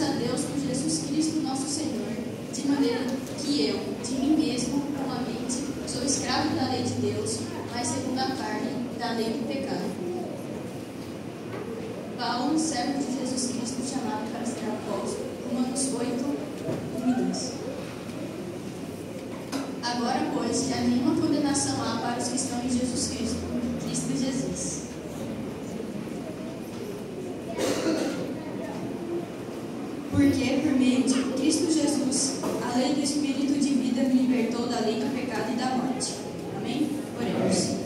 a Deus por Jesus Cristo, nosso Senhor, de maneira que eu, de mim mesmo, com a mente, sou escravo da lei de Deus, mas segundo a carne, da lei do pecado. Paulo, servo de Jesus Cristo, chamado para ser apóstolo. Romanos 8, 1 e 2. Agora, pois, já nenhuma condenação há para os que estão em Jesus Cristo, Cristo Jesus. Porque, por meio de Cristo Jesus, a lei do Espírito de vida me libertou da lei do pecado e da morte. Amém? Oremos.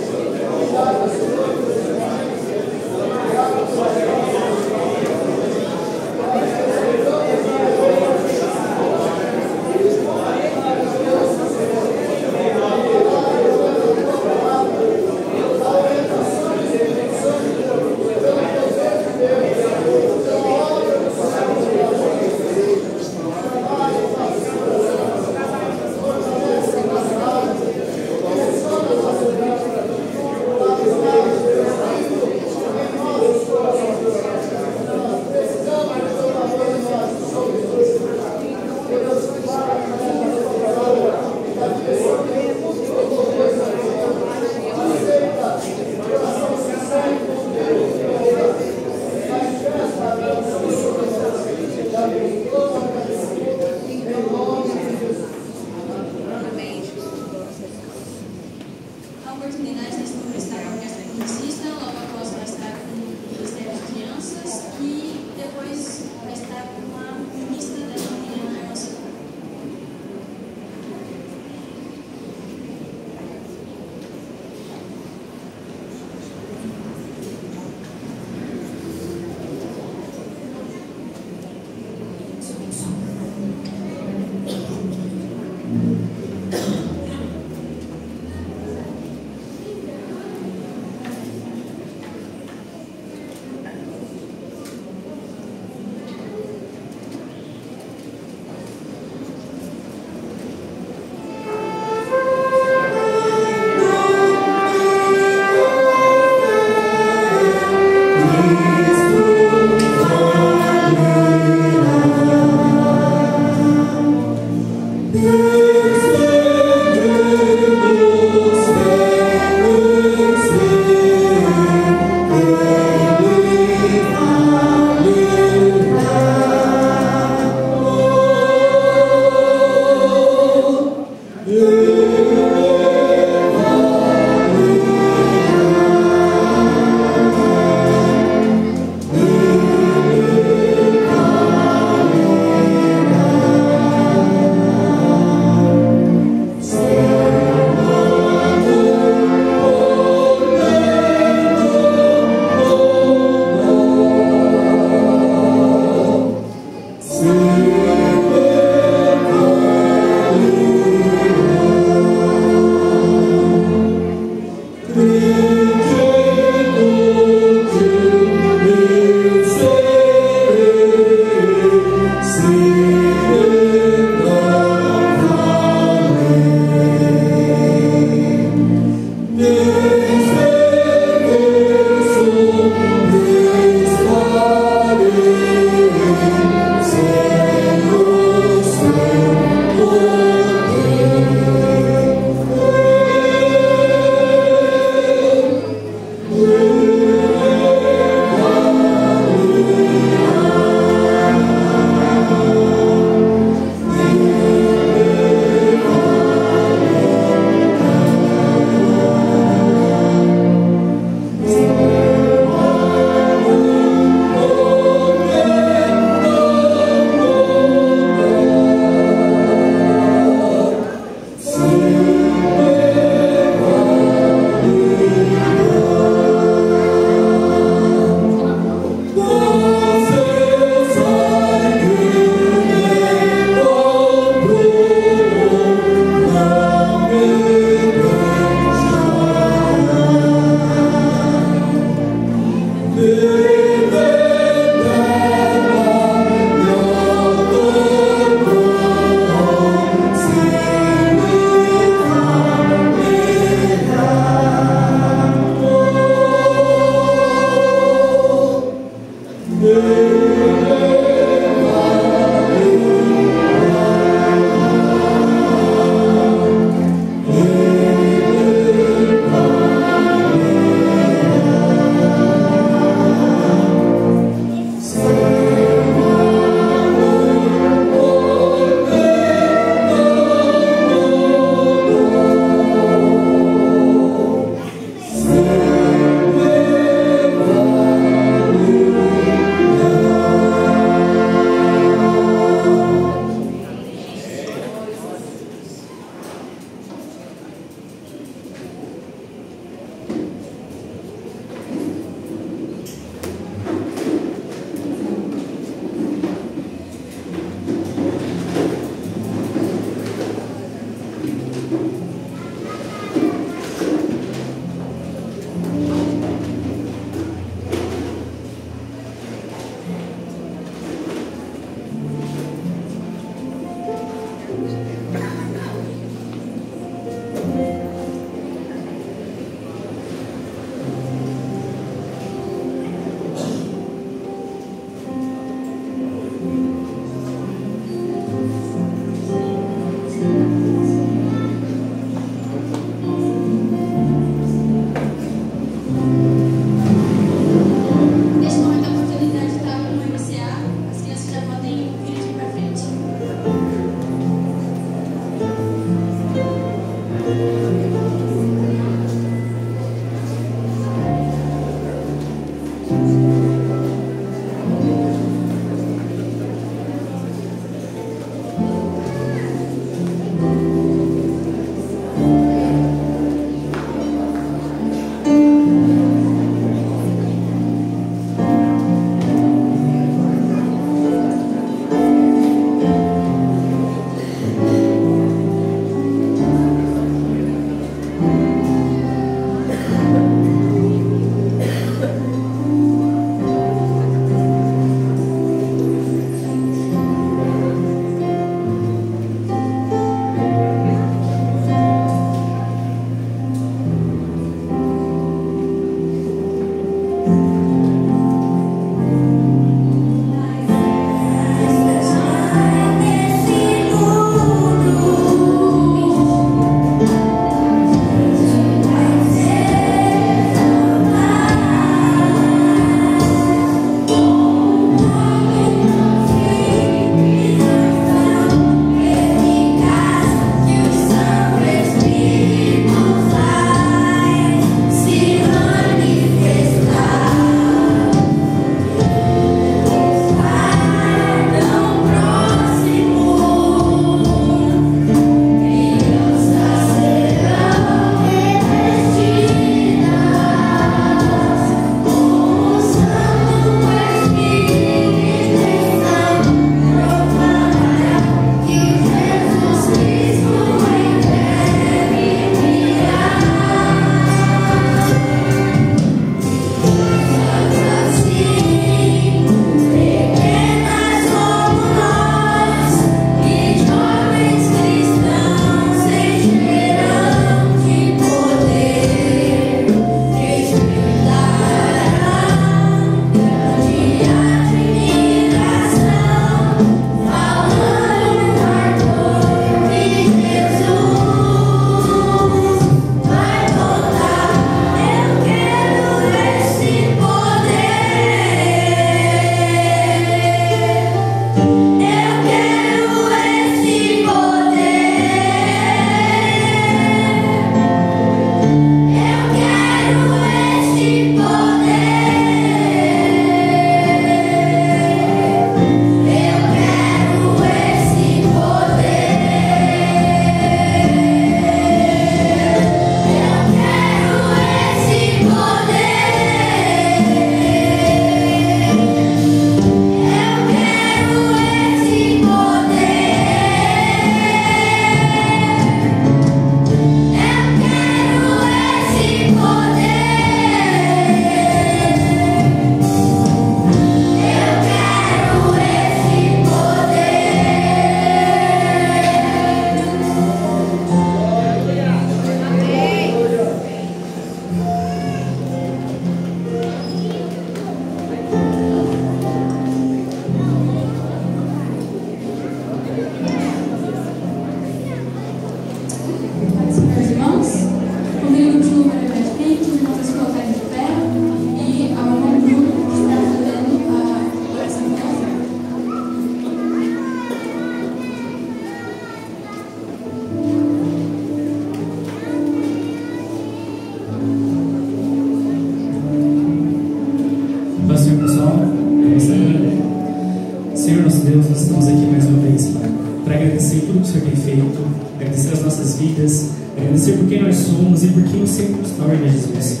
Agradecer por quem nós somos e por quem o Senhor nos torna, Jesus.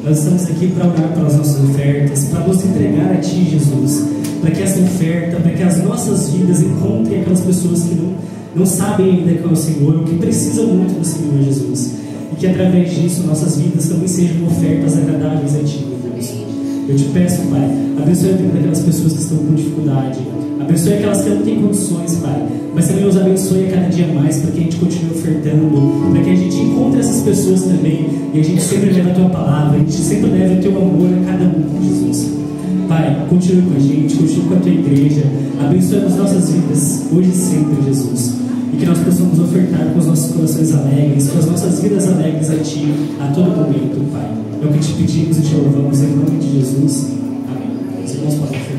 Nós estamos aqui para orar pelas nossas ofertas, para nos entregar a Ti, Jesus, para que essa oferta, para que as nossas vidas encontrem aquelas pessoas que não sabem ainda quem é o Senhor, ou que precisam muito do Senhor, Jesus, e que através disso nossas vidas também sejam ofertas agradáveis a Ti, meu Deus. Eu te peço, Pai, abençoe a vida daquelas pessoas que estão com dificuldade, abençoe aquelas que não têm condições, Pai, mas também nos abençoe a cada dia mais, para que a gente continue ofertando, para que a gente encontre essas pessoas também, e a gente sempre leve a Tua palavra, a gente sempre leve o Teu amor a cada um, Jesus. Pai, continue com a gente, continue com a Tua igreja, abençoe as nossas vidas, hoje e sempre, Jesus, e que nós possamos ofertar com os nossos corações alegres, com as nossas vidas alegres a Ti, a todo momento, Pai. É o que te pedimos e te louvamos em nome de Jesus. Amém. Os irmãos podem ofertar.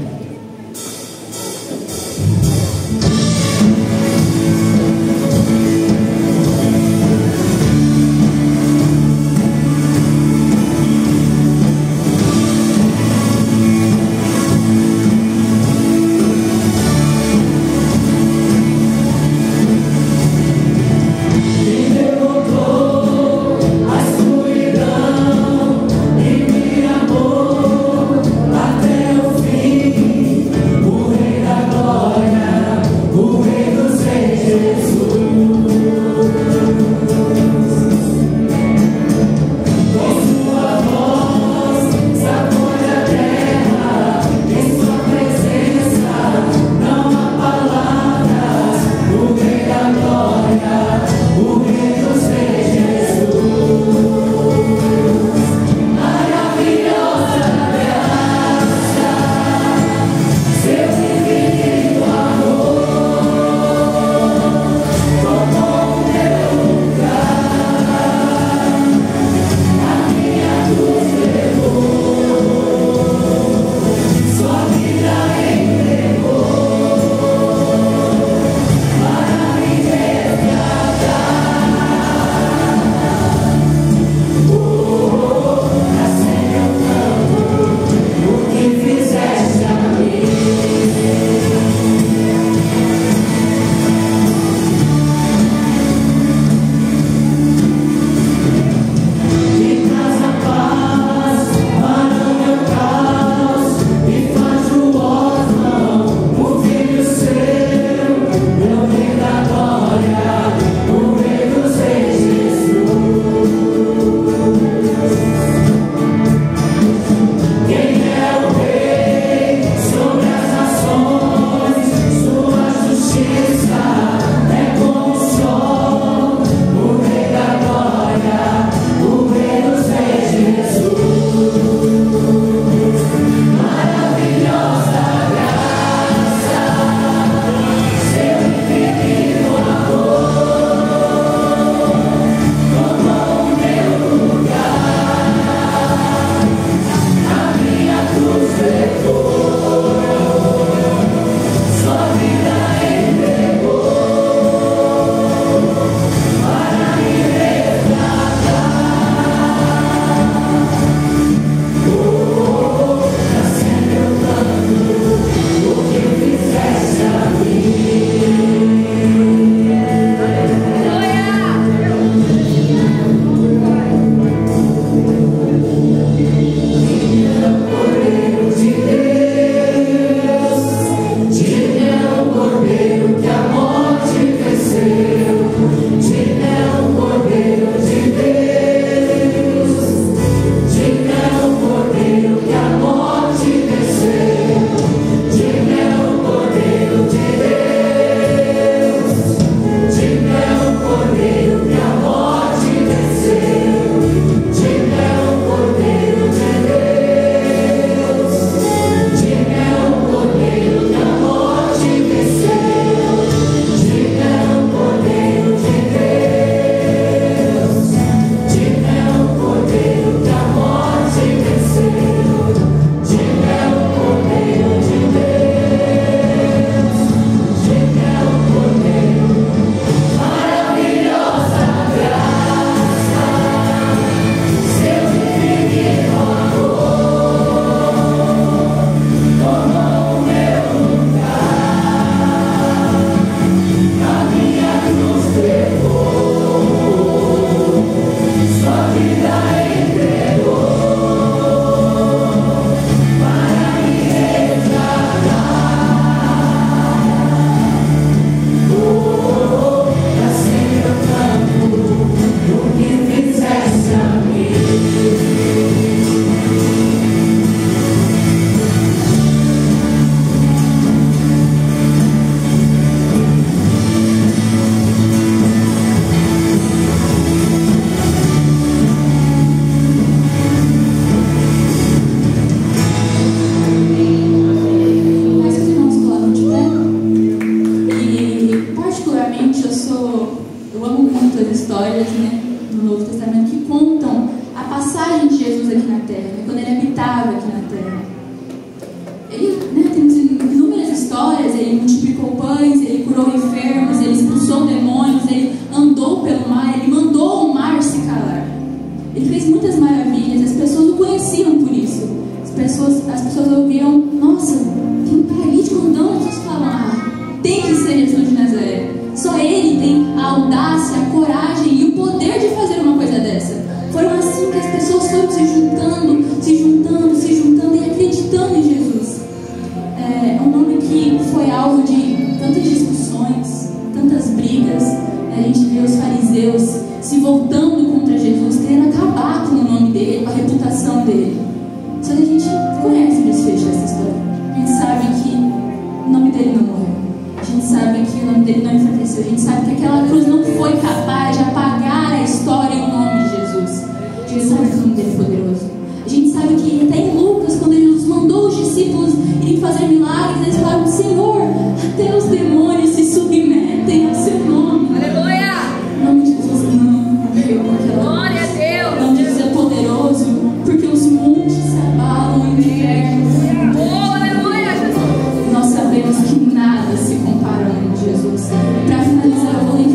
amo muito as histórias, né, no Novo Testamento que contam a passagem de Jesus aqui na Terra, né, quando ele habitava aqui na Terra. Ele, né, temos inúmeras histórias, ele multiplicou pães, ele curou enfermos, ele expulsou demônios, ele andou pelo mar, ele mandou o mar se calar. Ele fez muitas maravilhas, as pessoas o conheciam por isso. As pessoas ouviam, nossa, tem um paralítico andando, as pessoas falam, tem que ser Jesus de Nazaré. Só ele tem a audácia, a coragem e o poder de fazer uma coisa dessa. Foram assim que as pessoas foram se juntando e acreditando em Jesus. É um nome que foi alvo de tantas discussões, tantas brigas. A gente vê os fariseus se voltando contra Jesus, querendo acabar com o nome dele, com a reputação dele. Só que a gente conhece o desfecho dessa história. A gente sabe que o nome dele não morreu. A gente sabe que o nome dele não enfraqueceu. A gente sabe que aquela cruz não foi capaz de apagar a história em nome de Jesus. A gente sabe que o nome dele é poderoso. A gente sabe que até em Lucas, quando Jesus mandou os discípulos irem fazer milagres, eles falaram, Senhor, até os demônios se submetem ao seu nome. Aleluia! O nome de Jesus não morreu com aquela cruz. Glória a Deus! O nome de Jesus é poderoso, porque os montes se abalam em inferno. Oh, aleluia, Jesus! Nós sabemos que nada se compara ao nome de Jesus. Para finalizar, eu vou ler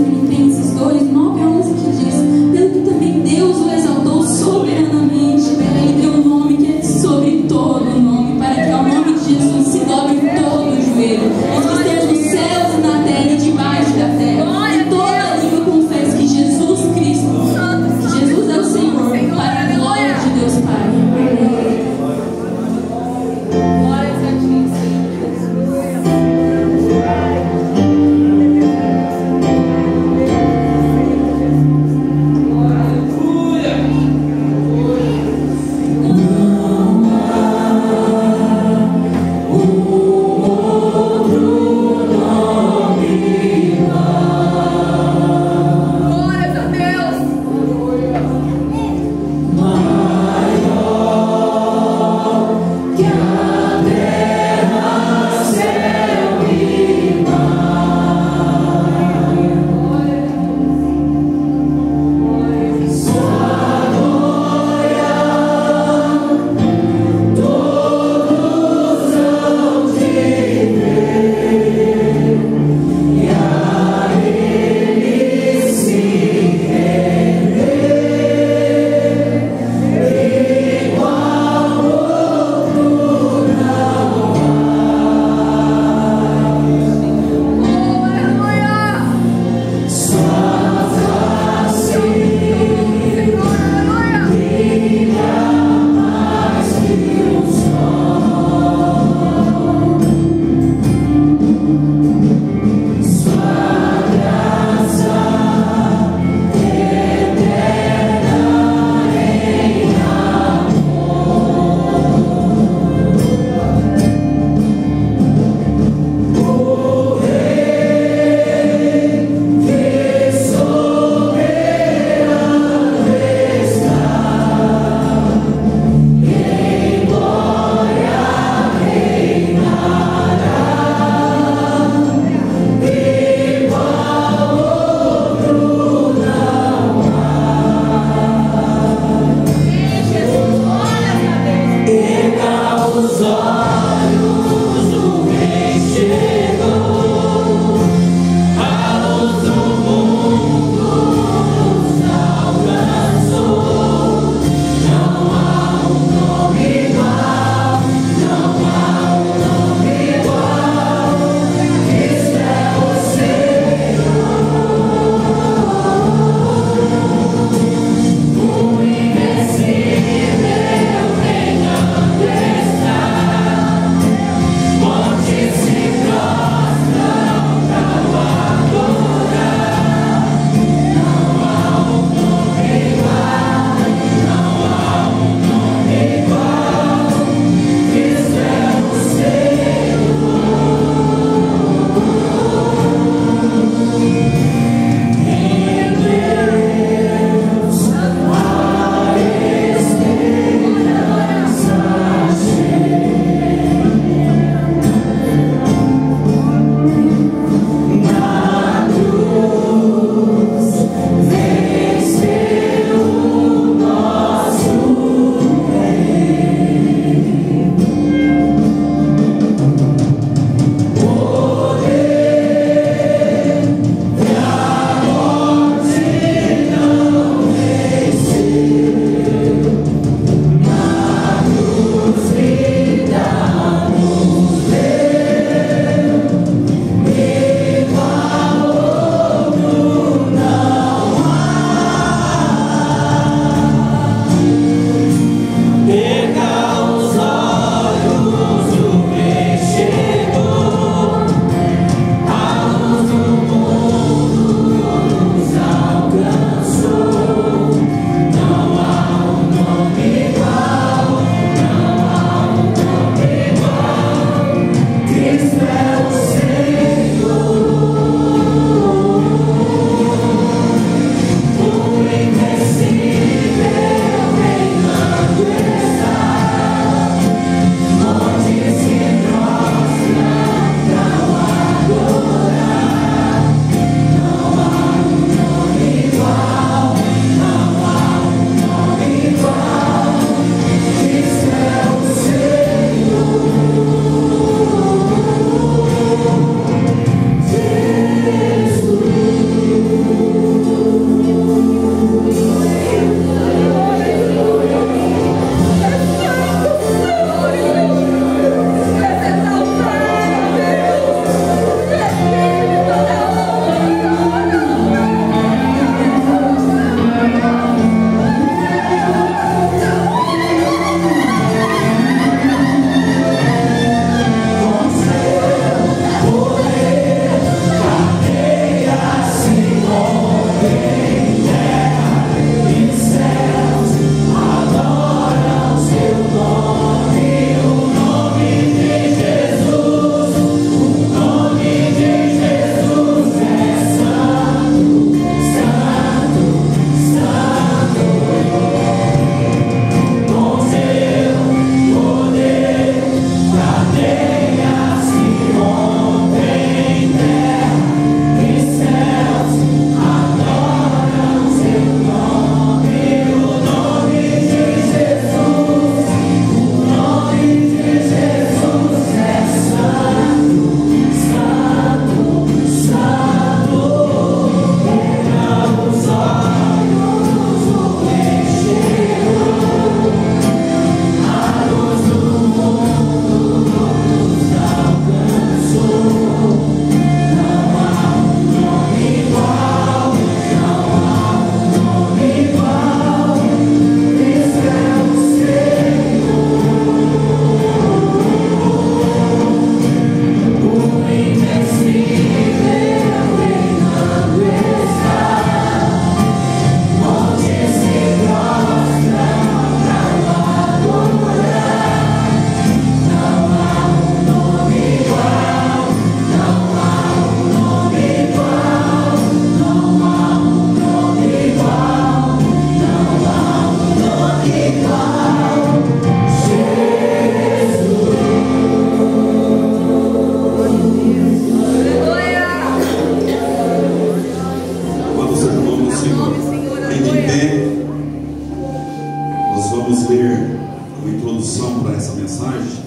mensagem,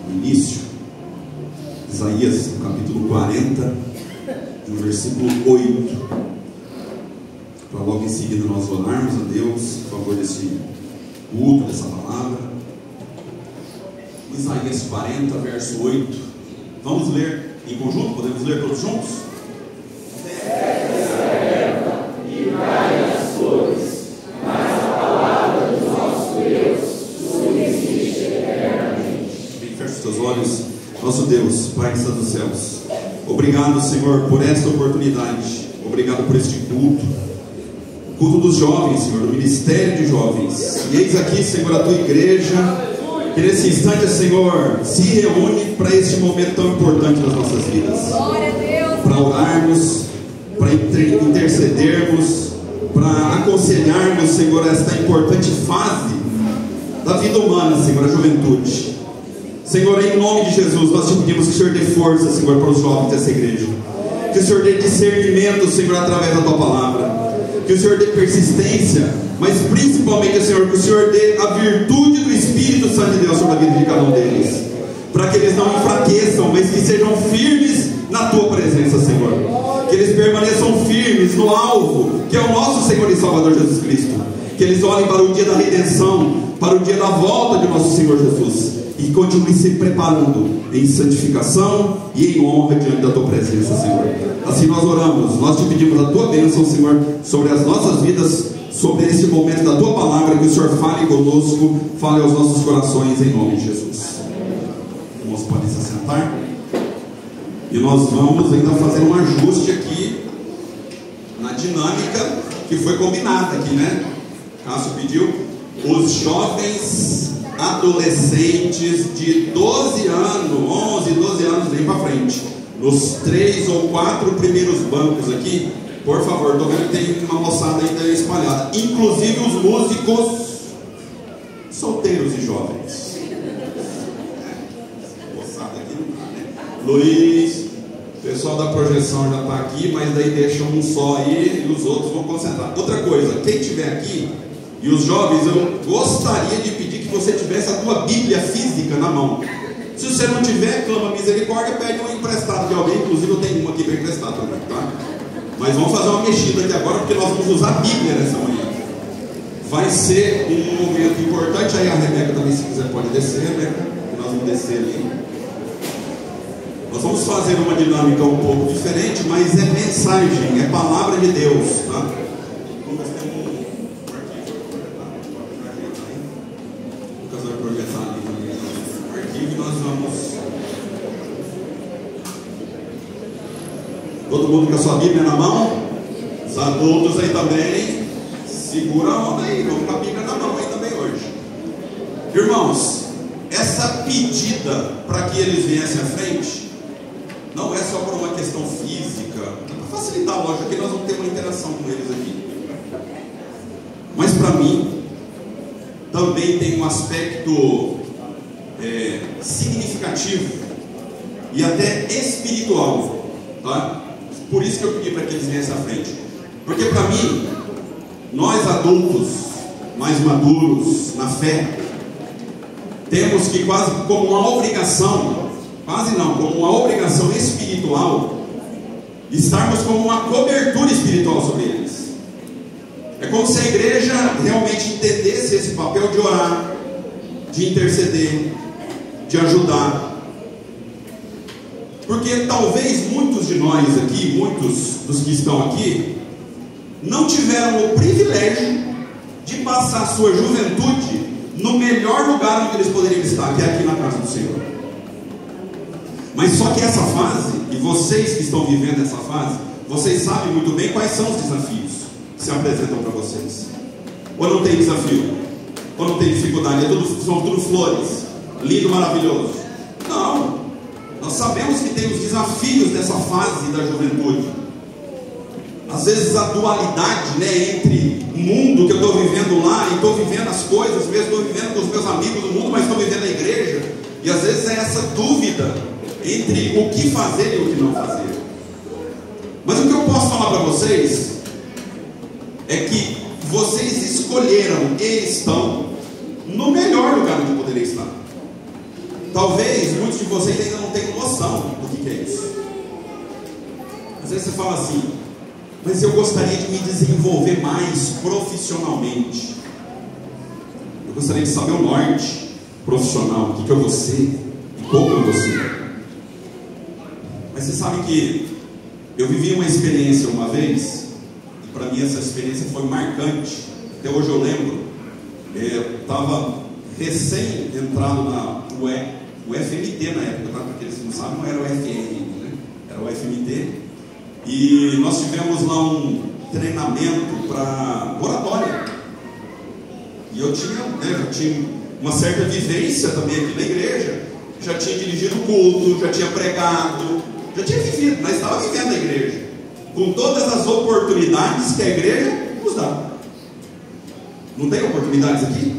no início, Isaías, no capítulo 40, no versículo 8, para logo em seguida nós orarmos a Deus em favor desse culto, dessa palavra. Isaías 40, verso 8. Vamos ler em conjunto? Podemos ler todos juntos? E vai as flores, mas a palavra do nosso Deus subsiste eternamente. Bem, feche os teus olhos. Nosso Deus, Pai que está dos céus, obrigado, Senhor, por esta oportunidade. Obrigado por este culto, o culto dos jovens, Senhor, do ministério de jovens. E eis aqui, Senhor, a tua igreja, que nesse instante, Senhor, se reúne para este momento tão importante das nossas vidas. Para orarmos, para intercedermos, para aconselharmos, Senhor, esta importante fase da vida humana, Senhor, a juventude. Senhor, em nome de Jesus, nós te pedimos que o Senhor dê força, Senhor, para os jovens dessa igreja. Que o Senhor dê discernimento, Senhor, através da tua palavra. Que o Senhor dê persistência, mas principalmente, Senhor, que o Senhor dê a virtude do Espírito Santo de Deus sobre a vida de cada um deles, para que eles não enfraqueçam, mas que sejam firmes na tua presença, Senhor. Que eles permaneçam firmes no alvo, que é o nosso Senhor e Salvador Jesus Cristo. Que eles olhem para o dia da redenção, para o dia da volta de nosso Senhor Jesus, e continuem se preparando em santificação e em honra diante da tua presença, Senhor. Assim nós oramos, nós te pedimos a tua bênção, Senhor, sobre as nossas vidas, sobre esse momento da tua palavra, que o Senhor fale conosco, fale aos nossos corações, em nome de Jesus. Irmãos, podem se assentar. E nós vamos ainda fazer um ajuste aqui na dinâmica que foi combinada aqui, né? Cássio pediu. Os jovens adolescentes de 12 anos, 11, 12 anos, vem para frente. Nos 3 ou 4 primeiros bancos aqui, por favor, estou vendo que tem uma moçada ainda espalhada, inclusive os músicos solteiros e jovens. Moçada aqui não tá, né? Luiz, o pessoal da projeção já está aqui, mas daí deixa um só aí e os outros vão concentrar. Outra coisa, quem estiver aqui, e os jovens, eu gostaria de pedir que você tivesse a tua Bíblia física na mão. Se você não tiver, clama misericórdia, pede um emprestado de alguém. Inclusive eu tenho uma aqui para emprestar também, tá? Mas vamos fazer uma mexida aqui agora, porque nós vamos usar a Bíblia nessa manhã. Vai ser um momento importante. Aí a Rebeca também, se quiser, pode descer, Rebeca, que nós vamos descer ali. Nós vamos fazer uma dinâmica um pouco diferente, mas é mensagem, é palavra de Deus, tá? Todo mundo com a sua Bíblia na mão? Os adultos aí também, segura a onda aí, vamos com a Bíblia na mão aí também hoje. Irmãos, essa pedida para que eles viessem à frente, não é só por uma questão física, para facilitar a lógica, aqui nós vamos ter uma interação com eles aqui. Mas para mim, também tem um aspecto significativo e até espiritual, tá? Por isso que eu pedi para que eles viessem à frente. Porque para mim, nós adultos, mais maduros na fé, temos que quase como uma obrigação, quase não, como uma obrigação espiritual, estarmos como uma cobertura espiritual sobre eles. É como se a igreja realmente entendesse esse papel de orar, de interceder, de ajudar. Porque talvez muitos de nós aqui, muitos dos que estão aqui, não tiveram o privilégio de passar a sua juventude no melhor lugar onde eles poderiam estar, que é aqui na casa do Senhor. Mas só que essa fase, e vocês que estão vivendo essa fase, vocês sabem muito bem quais são os desafios que se apresentam para vocês. Ou não tem desafio? Ou não tem dificuldade? São tudo flores, lindo, maravilhoso? Não. Nós sabemos que tem os desafios dessa fase da juventude. Às vezes a dualidade, né, entre o mundo que eu estou vivendo lá e estou vivendo as coisas, mesmo estou vivendo com os meus amigos do mundo, mas estou vivendo a igreja. E às vezes é essa dúvida entre o que fazer e o que não fazer. Mas o que eu posso falar para vocês é que vocês escolheram e estão no melhor lugar onde poderiam estar. Talvez muitos de vocês ainda não tenham noção do que é isso. Às vezes você fala assim: mas eu gostaria de me desenvolver mais profissionalmente. Eu gostaria de saber o norte profissional, o que eu vou ser e como eu vou ser. Mas você sabe que eu vivi uma experiência uma vez, e para mim essa experiência foi marcante. Até hoje eu lembro. Eu estava recém-entrado na UFMT na época, tá? Para aqueles que não sabem, não era o FM, né? Era o UFMT. E nós tivemos lá um treinamento para oratória. E eu já tinha uma certa vivência também aqui na igreja. Já tinha dirigido culto, já tinha pregado, já tinha vivido, mas estava vivendo a igreja, com todas as oportunidades que a igreja nos dá. Não tem oportunidades aqui?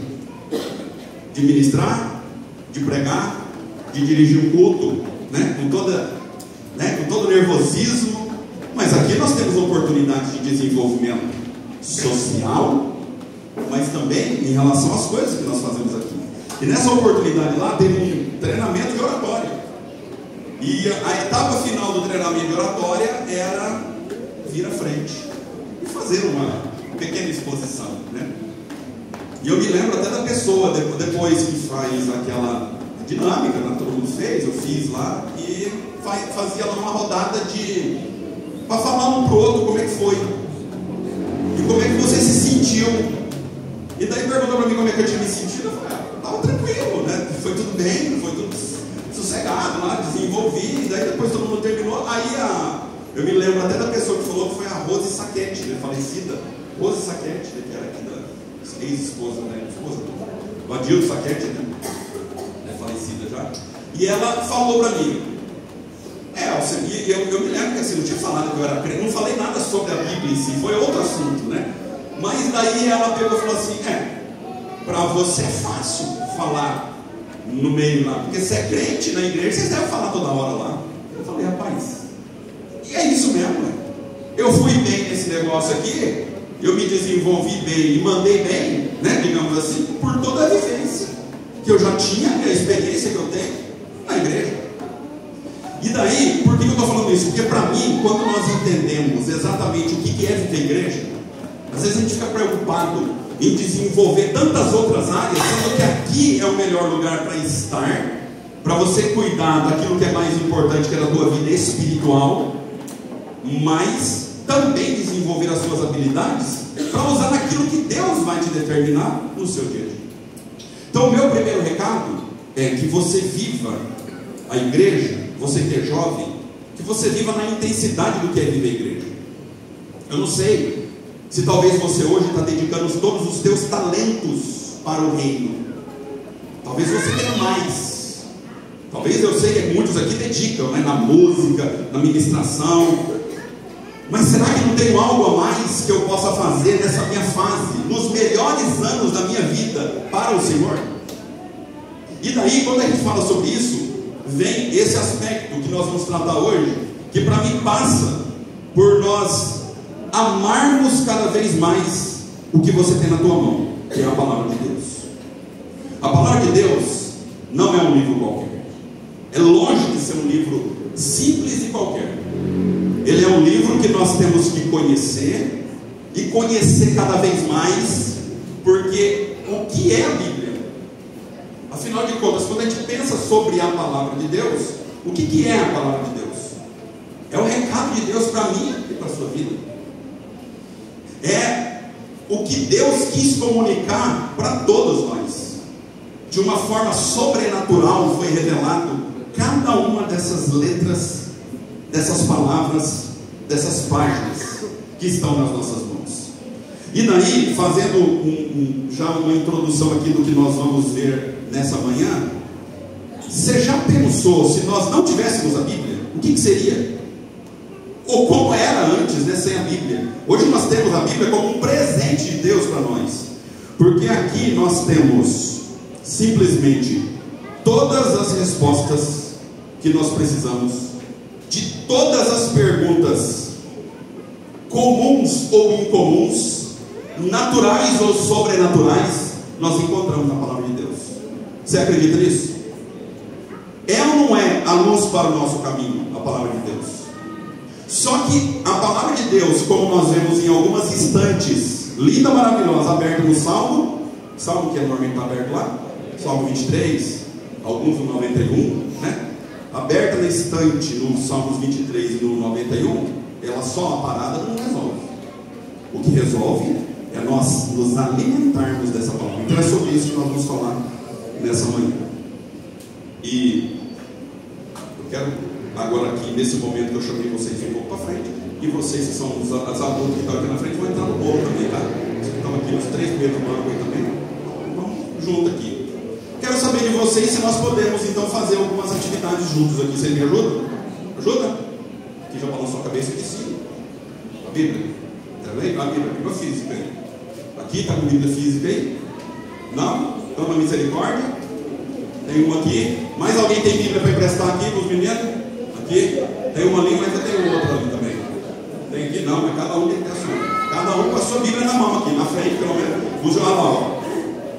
De ministrar, de pregar, de dirigir um culto, né? Com todo nervosismo. Mas aqui nós temos oportunidades de desenvolvimento social, mas também em relação às coisas que nós fazemos aqui. E nessa oportunidade lá teve um treinamento de oratória. E a etapa final do treinamento de oratória era vir à frente e fazer uma pequena exposição, né? E eu me lembro até da pessoa, depois que faz aquela dinâmica, né? Todo mundo fez, eu fiz lá, e fazia lá uma rodada para falar um pro outro como é que foi e como é que você se sentiu. E daí perguntou para mim como é que eu tinha me sentido. Eu falei: estava tranquilo, né? Foi tudo bem, foi tudo sossegado lá, desenvolvi. E daí depois todo mundo terminou. Aí eu me lembro até da pessoa que falou, que foi a Rose Saquete, né? Falecida Rose Saquete, né? Que era aqui da ex-esposa, né? Esposa do Adilson Saquete, né? É falecida já. E ela falou para mim, eu me lembro que assim, não tinha falado que eu era crente, não falei nada sobre a Bíblia em si, foi outro assunto, né? Mas daí ela pegou e falou assim: para você é fácil falar no meio lá, porque você é crente na igreja, vocês devem falar toda hora lá. Eu falei: rapaz, e é isso mesmo, né? Eu fui bem nesse negócio aqui, eu me desenvolvi bem e mandei bem, né, digamos assim, por toda a vivência que eu já tinha, a experiência que eu tenho na igreja. E daí, por que eu estou falando isso? Porque para mim, quando nós entendemos exatamente o que é viver igreja, às vezes a gente fica preocupado em desenvolver tantas outras áreas, sendo que aqui é o melhor lugar para estar, para você cuidar daquilo que é mais importante, que é a tua vida espiritual, mas também desenvolver as suas habilidades para usar naquilo que Deus vai te determinar no seu dia a dia. Então, o meu primeiro recado é que você viva a igreja, você que é jovem, que você viva na intensidade do que é viver a igreja. Eu não sei se talvez você hoje está dedicando todos os teus talentos para o reino. Talvez você tenha mais. Talvez eu sei que muitos aqui dedicam, né, na música, na ministração. Mas será que não tenho algo a mais que eu possa fazer nessa minha fase, nos melhores anos da minha vida, para o Senhor? E daí, quando a gente fala sobre isso, vem esse aspecto que nós vamos tratar hoje, que para mim passa por nós amarmos cada vez mais o que você tem na tua mão, que é a palavra de Deus. A palavra de Deus não é um livro qualquer. É longe de ser um livro simples e qualquer. Ele é um livro que nós temos que conhecer, e conhecer cada vez mais, porque o que é a Bíblia? Afinal de contas, quando a gente pensa sobre a palavra de Deus, o que é a palavra de Deus? É o recado de Deus para mim e para a sua vida. É o que Deus quis comunicar para todos nós. De uma forma sobrenatural foi revelado cada uma dessas letras, dessas palavras, dessas páginas que estão nas nossas mãos. E daí, fazendo já uma introdução aqui do que nós vamos ver nessa manhã, você já pensou, se nós não tivéssemos a Bíblia, o que seria? Ou como era antes, né, sem a Bíblia? Hoje nós temos a Bíblia como um presente de Deus para nós, porque aqui nós temos simplesmente todas as respostas que nós precisamos de todas as perguntas comuns ou incomuns, naturais ou sobrenaturais, nós encontramos na palavra de Deus. Você acredita nisso? É ou não é a luz para o nosso caminho, a palavra de Deus? Só que a palavra de Deus, como nós vemos em algumas instantes, linda, maravilhosa, aberta no Salmo que normalmente está aberto lá, Salmo 23, alguns no 91, né? Aberta na estante no Salmos 23 e no 91, ela só a parada não resolve. O que resolve é nós nos alimentarmos dessa palavra. Então é sobre isso que nós vamos falar nessa manhã. E eu quero agora aqui, nesse momento que eu chamei vocês um pouco para frente, e vocês que são as adultos que estão aqui na frente vão entrar no bolo também, tá? Vocês que estão aqui nos 3 primeiros bancos aí também, vamos junto aqui. Quero saber de vocês se nós podemos então fazer algumas atividades juntos aqui. Vocês me ajudam? Ajuda? Aqui já balançou a cabeça de cima. A Bíblia. Tá vendo? A Bíblia física aí. Aqui está com Bíblia física aí? Não? Então uma misericórdia. Tem uma aqui. Mais alguém tem Bíblia para emprestar aqui para os meninos? Aqui. Tem uma ali, mas tem outra ali também. Tem aqui? Não, mas cada um tem que ter a sua. Cada um com a sua Bíblia na mão aqui, na frente pelo menos. Usa lá, ó.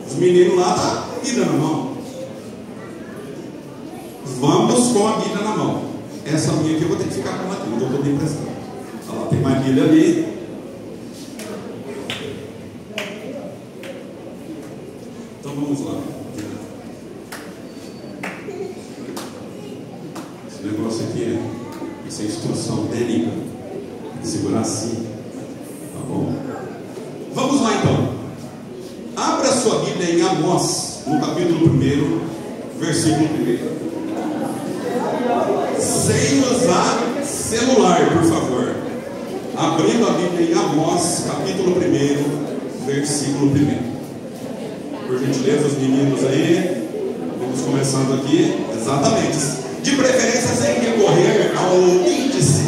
Os meninos lá tá Bíblia na mão. Vamos com a Bíblia na mão. Essa minha aqui eu vou ter que ficar com ela aqui, não estou podendo emprestar. Ela tem mais Bíblia ali. Então vamos lá. Esse negócio aqui, essa instrução técnica, segurar assim. Tá bom? Vamos lá então. Abra sua Bíblia em Amós, no capítulo 1, versículo 1. Sem usar celular, por favor. Abrindo a Bíblia em Amós, capítulo 1, versículo 1. Por gentileza, os meninos aí. Vamos começando aqui. Exatamente. De preferência sem recorrer ao índice.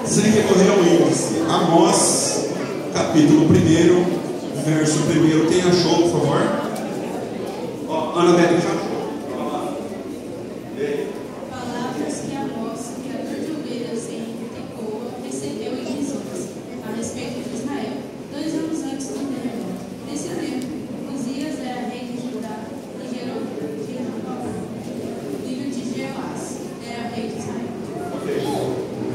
Sem recorrer ao índice. Amós, capítulo 1. Verso 1, quem achou, por favor? Ó, Ana Beatriz já achou. Palavras que Amós, criador de ovelhas em Tecoa, recebeu em visões a respeito de Israel, 2 anos antes do terremoto. Nesse tempo, Uzias era rei de Judá e filho de Jeoás era rei de Israel.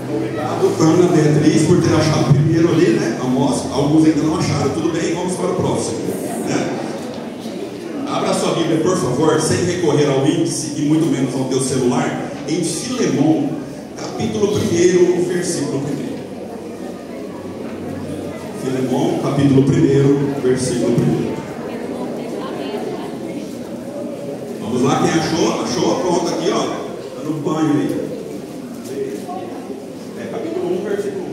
Obrigado, Ana Beatriz, por ter achado primeiro ali, né? Amós, alguns ainda não acharam, tudo bem, vamos para o próximo, né? Abra sua Bíblia, por favor, sem recorrer ao índice e muito menos ao teu celular, em Filemão, capítulo 1, versículo 1. Filemão, capítulo 1, versículo 1. Vamos lá, quem achou? Achou? Pronto, aqui, ó. Está no banho aí. Capítulo 1, versículo 1.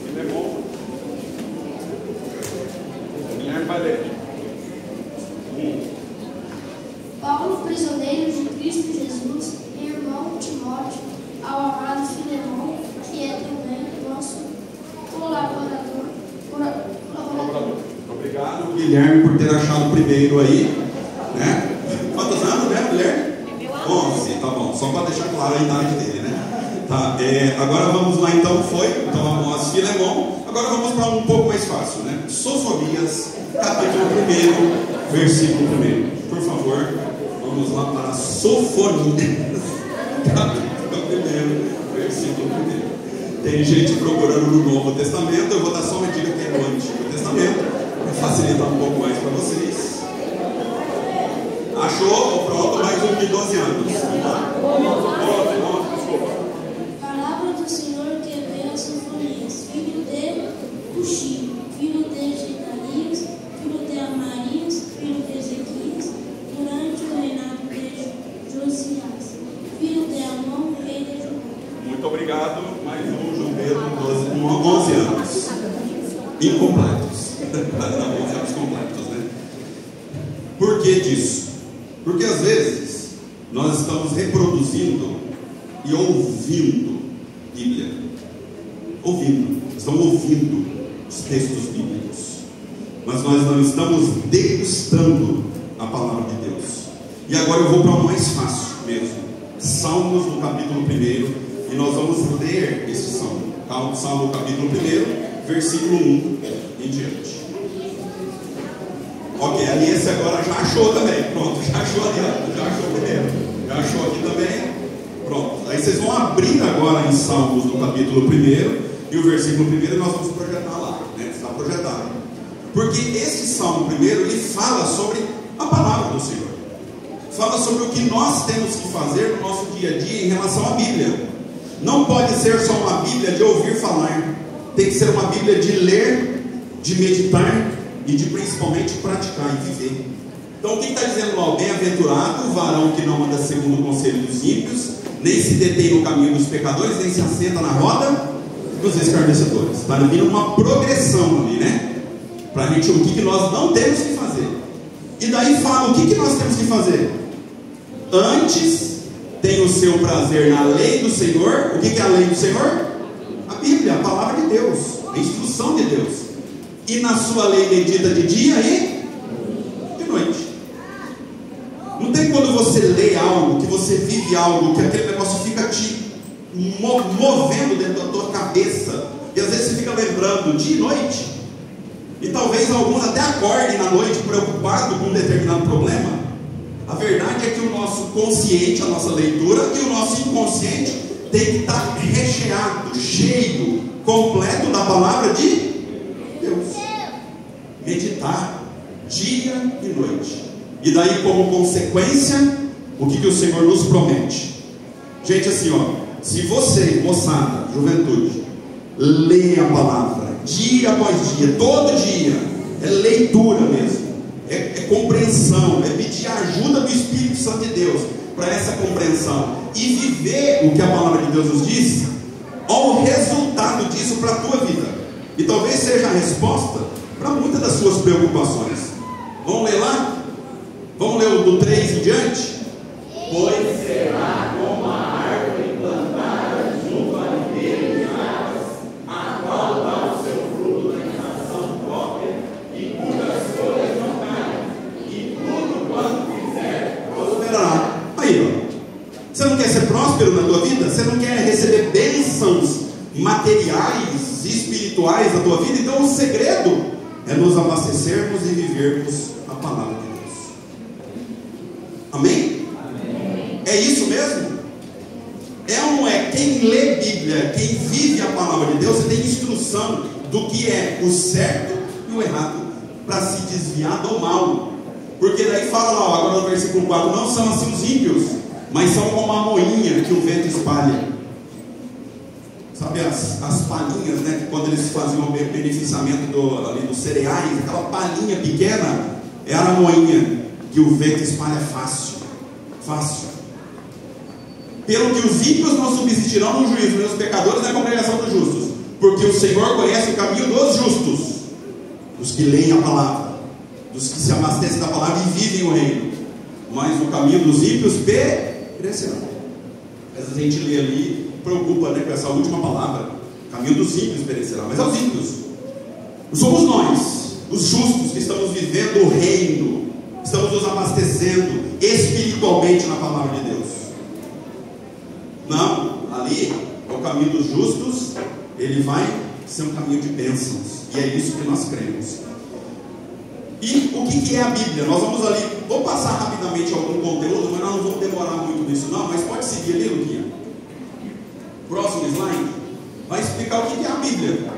Filemão. Guilherme vai ler. Paulo, prisioneiro de Cristo Jesus, e irmão Timóteo, ao amado Filemão, que é também nosso colaborador. Obrigado, Guilherme, por ter achado primeiro aí, né? Quantos anos, né, Guilherme? 11, tá bom, só para deixar claro a idade dele, né? Tá, agora vamos lá então, então Amós, Filemão. Agora vamos para um pouco mais fácil, né? Sofonias, capítulo 1, versículo 1. Por favor, vamos lá para Sofonias, capítulo 1, versículo 1. Tem gente procurando no Novo Testamento, eu vou dar só uma dica que é no Antigo Testamento, para facilitar um pouco mais para vocês. Achou? Pronto, mais um de 12 anos. Desculpa. Palavra do Senhor que veio a Sofonias, filho de Cuxi, filho de Gedalias, filho de Amarias, filho de Ezequias, durante o reinado de Josias, filho de Amon, rei de Judá. Muito obrigado. Mais um judeu com 11 anos. Incompletos. 11 anos completos, né? Por que disso? Porque às vezes nós estamos reproduzindo e ouvindo Bíblia. Estamos ouvindo os textos bíblicos, mas nós não estamos degustando a palavra de Deus. E agora eu vou para o mais fácil mesmo, Salmos no capítulo 1, e nós vamos ler esse salmo. Salmo capítulo 1, versículo 1 em diante. Ok, ali esse agora já achou também. Pronto, já achou ali, ó. Já achou primeiro. Já achou aqui também. Pronto. Aí vocês vão abrir agora em Salmos, no capítulo 1, e o versículo 1 nós vamos projetar lá, né? Está projetado. Porque esse Salmo 1, ele fala sobre a palavra do Senhor. Fala sobre o que nós temos que fazer no nosso dia a dia em relação à Bíblia. Não pode ser só uma Bíblia de ouvir falar. Tem que ser uma Bíblia de ler, de meditar e de principalmente praticar e viver. Então o que está dizendo lá? Bem-aventurado o varão que não anda segundo o conselho dos ímpios, nem se detém no caminho dos pecadores, nem se assenta na roda dos escarnecedores. Está vindo uma progressão ali, né? Para a gente, o que nós não temos que fazer. E daí fala, o que nós temos que fazer? Antes, tem o seu prazer na lei do Senhor. O que é a lei do Senhor? A Bíblia, a palavra de Deus, a instrução de Deus. E na sua lei medita de dia e de noite. Não tem quando você lê algo, que você vive algo, que aquele negócio fica te movendo dentro da tua cabeça, e às vezes você fica lembrando dia e noite, e talvez alguns até acordem na noite preocupado com um determinado problema. A verdade é que o nosso consciente, a nossa leitura, e o nosso inconsciente tem que estar recheado, cheio, completo da palavra de Deus. Meditar dia e noite. E daí, como consequência, o que o Senhor nos promete? Gente, assim, ó, se você, moçada, juventude, lê a palavra dia após dia, todo dia, é leitura mesmo, é compreensão, é pedir a ajuda do Espírito Santo de Deus para essa compreensão e viver o que a palavra de Deus nos diz, olha o resultado disso para a tua vida, e talvez seja a resposta para muitas das suas preocupações. Vamos ler lá? Vamos ler o do 3 em diante? Pois será como a árvore plantada junto a ribeiro de águas, a qual dá o seu fruto na estação própria, e cujas folhas não caem, e tudo quanto fizer prosperará. Aí, ó. Você não quer ser próspero na tua vida? Você não quer receber bênçãos materiais, espirituais na tua vida? Então o segredo é nos abastecermos e vivermos a palavra de Deus. Amém? Amém. É isso mesmo? É ou não é? Quem lê Bíblia, quem vive a palavra de Deus, você tem instrução do que é o certo e o errado, para se desviar do mal. Porque daí fala lá, agora no versículo 4, não são assim os ímpios, mas são como a moinha que o vento espalha. Sabe as palhinhas, né? Que quando eles faziam o beneficiamento ali dos cereais, aquela palhinha pequena, era a moinha que o vento espalha fácil. Fácil. Pelo que os ímpios não subsistirão no juízo, nem os pecadores na congregação dos justos. Porque o Senhor conhece o caminho dos justos, dos que leem a palavra, dos que se abastecem da palavra e vivem o reino. Mas o caminho dos ímpios perecerá. Às vezes a gente lê ali, preocupa, né, com essa última palavra. O caminho dos ímpios perecerá. Mas é os ímpios. Somos nós, os justos, que estamos vivendo o reino, estamos nos abastecendo espiritualmente na palavra de Deus. Não, ali é o caminho dos justos, ele vai ser um caminho de bênçãos, e é isso que nós cremos. E o que é a Bíblia? Nós vamos ali, vou passar rapidamente algum conteúdo, mas nós não vamos demorar muito nisso não, mas pode seguir ali, Luquinha. Próximo slide, vai explicar o que é a Bíblia.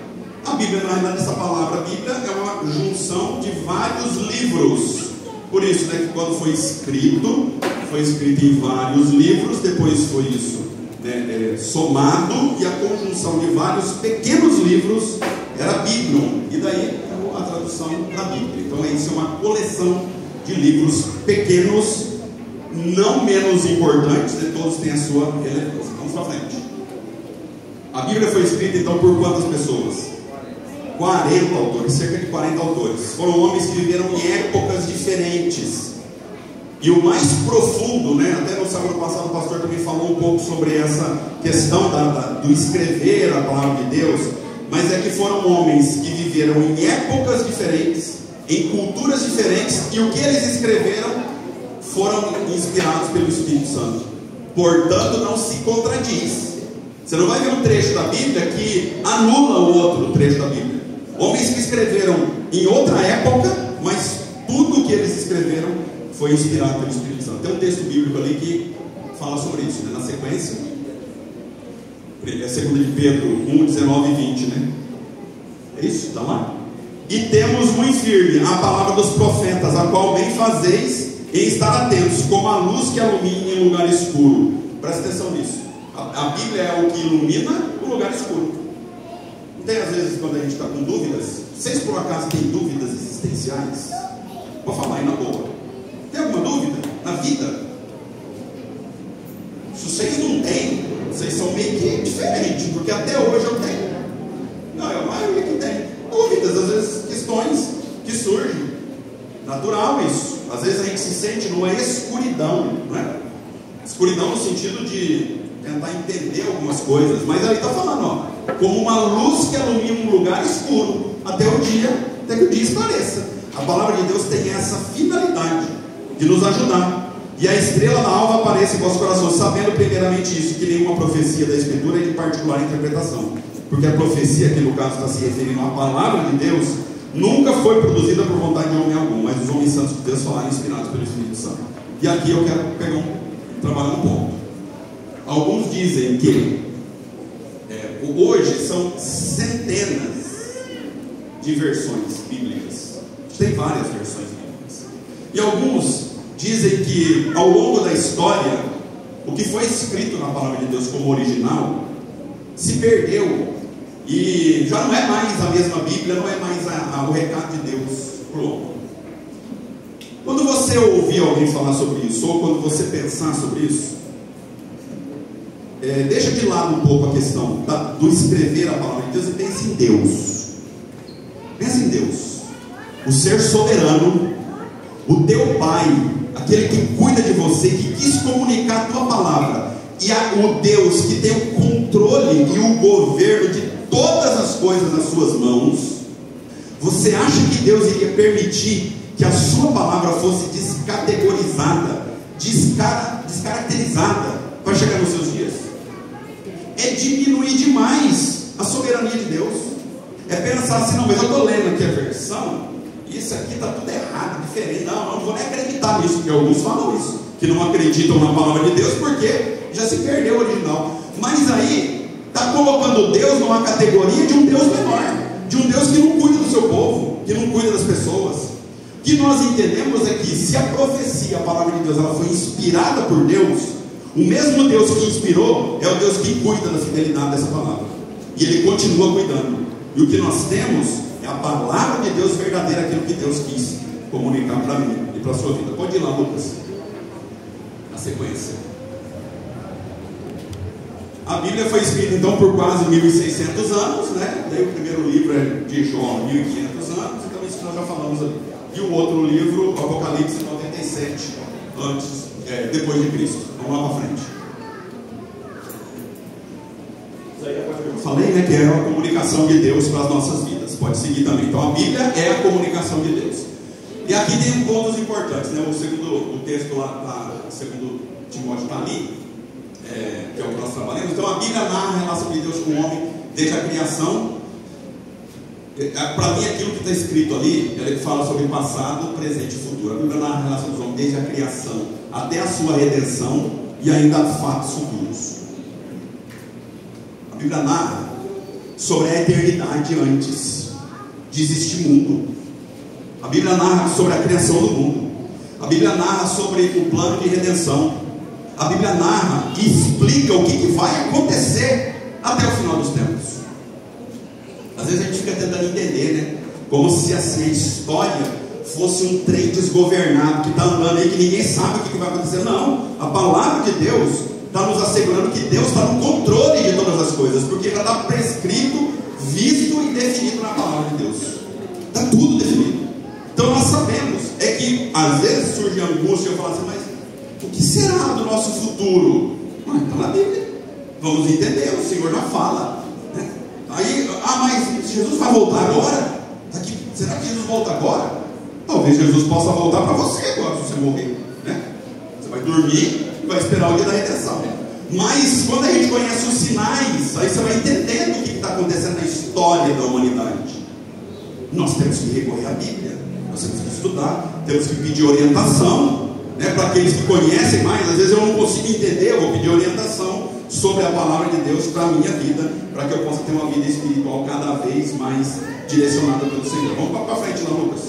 A Bíblia, na verdade, essa palavra Bíblia é uma junção de vários livros. Por isso, né, que quando foi escrito em vários livros, depois foi isso, né, somado, e a conjunção de vários pequenos livros era Bíblia, e daí a tradução da Bíblia. Então isso é uma coleção de livros pequenos, não menos importantes, e todos têm a sua relevância. Vamos para frente. A Bíblia foi escrita então por quantas pessoas? 40 autores, cerca de 40 autores. Foram homens que viveram em épocas diferentes. E o mais profundo, né, até no sábado passado o pastor também falou um pouco sobre essa questão do escrever a palavra de Deus, mas é que foram homens que viveram em épocas diferentes, em culturas diferentes, e o que eles escreveram foram inspirados pelo Espírito Santo. Portanto, não se contradiz. Você não vai ver um trecho da Bíblia que anula o outro trecho da Bíblia. Homens que escreveram em outra época, mas tudo tudo que eles escreveram foi inspirado pelo Espírito Santo. Tem um texto bíblico ali que fala sobre isso, né? Na sequência, é 2 de Pedro 1, 19 e 20, né? É isso? Está lá? E temos muito firme a palavra dos profetas, a qual bem fazeis em estar atentos, como a luz que ilumina em lugar escuro. Presta atenção nisso. A Bíblia é o que ilumina o lugar escuro. Não tem, às vezes, quando a gente está com dúvidas, vocês por acaso têm dúvidas existenciais? Vou falar aí na boa. Tem alguma dúvida na vida? Se vocês não têm, vocês são meio que diferentes, porque até hoje eu tenho. Não, é a maioria que tem dúvidas, às vezes questões que surgem. Natural isso. Às vezes a gente se sente numa escuridão, não é? Escuridão no sentido de tentar entender algumas coisas, mas ali está falando, ó, como uma luz que ilumina um lugar escuro até que o dia esclareça. A palavra de Deus tem essa finalidade de nos ajudar. E a estrela da alva aparece em vossos corações, sabendo primeiramente isso, que nenhuma profecia da Escritura é de particular interpretação, porque a profecia, que no caso está se referindo à palavra de Deus, nunca foi produzida por vontade de homem algum, mas os homens santos de Deus falaram inspirados pelo Espírito Santo. E aqui eu quero trabalhar um ponto. Alguns dizem que hoje são centenas de versões bíblicas. Tem várias versões bíblicas. E alguns dizem que ao longo da história, o que foi escrito na palavra de Deus como original se perdeu e já não é mais a mesma Bíblia, não é mais o recado de Deus para o homem. Quando você ouvir alguém falar sobre isso, ou quando você pensar sobre isso, deixa de lado um pouco a questão do escrever a palavra de Deus e pense em Deus. Pensa em Deus, o ser soberano, o teu Pai, aquele que cuida de você, que quis comunicar a tua palavra, e o Deus que tem o controle e o governo de todas as coisas nas suas mãos. Você acha que Deus iria permitir que a sua palavra fosse descategorizada, descaracterizada para chegar nos seus dias? É diminuir demais a soberania de Deus. É pensar assim, não, mas eu estou lendo aqui a versão, isso aqui está tudo errado, diferente. Não vou nem acreditar nisso, porque alguns falam isso, que não acreditam na palavra de Deus, porque já se perdeu o original. Mas aí está colocando Deus numa categoria de um Deus menor, de um Deus que não cuida do seu povo, que não cuida das pessoas. O que nós entendemos é que se a profecia, a palavra de Deus, ela foi inspirada por Deus, o mesmo Deus que inspirou é o Deus que cuida da fidelidade dessa palavra, e Ele continua cuidando. E o que nós temos é a palavra de Deus verdadeira, aquilo que Deus quis comunicar para mim e para a sua vida. Pode ir lá, Lucas, na sequência. A Bíblia foi escrita então por quase 1.600 anos, né? Daí o primeiro livro é de João, 1.500 anos, então isso que nós já falamos ali. E o outro livro, Apocalipse, 97 depois de Cristo. Vamos lá para frente. Eu falei, né, que é a comunicação de Deus para as nossas vidas. Pode seguir também. Então a Bíblia é a comunicação de Deus. E aqui tem pontos importantes, né? O texto lá, segundo Timóteo está ali, que é o que nós trabalhamos. Então a Bíblia narra a relação de Deus com o homem desde a criação. Para mim, aquilo que está escrito ali, ele fala sobre passado, presente e futuro. A Bíblia narra a relação dos homens desde a criação até a sua redenção e ainda fatos futuros. A Bíblia narra sobre a eternidade antes de existir mundo. A Bíblia narra sobre a criação do mundo. A Bíblia narra sobre o plano de redenção. A Bíblia narra e explica o que vai acontecer até o final dos tempos. Às vezes a gente fica tentando entender, né? Como se assim, a história fosse um trem desgovernado que está andando aí, que ninguém sabe o que vai acontecer. Não, a palavra de Deus está nos assegurando que Deus está no controle de todas as coisas, porque já está prescrito, visto e definido na palavra de Deus. Está tudo definido. Então nós sabemos, é que às vezes surge angústia e eu falo assim, mas o que será do nosso futuro? Está na Bíblia. Vamos entender, o Senhor já fala, né? Aí, mas Jesus vai voltar agora? Será que Jesus volta agora? Talvez Jesus possa voltar para você agora, se você morrer, né? Você vai dormir e vai esperar o dia da redenção. Mas quando a gente conhece os sinais, aí você vai entendendo o que está acontecendo na história da humanidade. Nós temos que recorrer à Bíblia. Nós temos que estudar, temos que pedir orientação, né, para aqueles que conhecem mais. Às vezes eu não consigo entender, eu vou pedir orientação sobre a palavra de Deus para a minha vida, para que eu possa ter uma vida espiritual cada vez mais direcionada pelo Senhor. Vamos para frente lá, Lucas.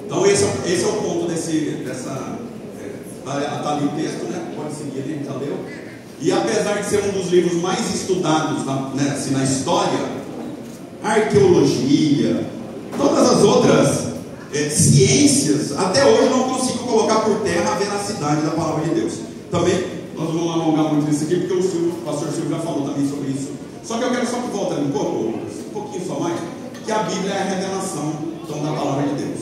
Então esse é o ponto dessa... Está ali o texto, né? Pode seguir, a gente já leu. E apesar de ser um dos livros mais estudados na história, a arqueologia, todas as outras ciências, até hoje não consigo colocar por terra a veracidade da palavra de Deus. Também, nós não vamos alongar muito nisso aqui, porque o pastor Silvio já falou também sobre isso. Só que eu quero só que volte ali um pouquinho só mais, que a Bíblia é a revelação então, da palavra de Deus.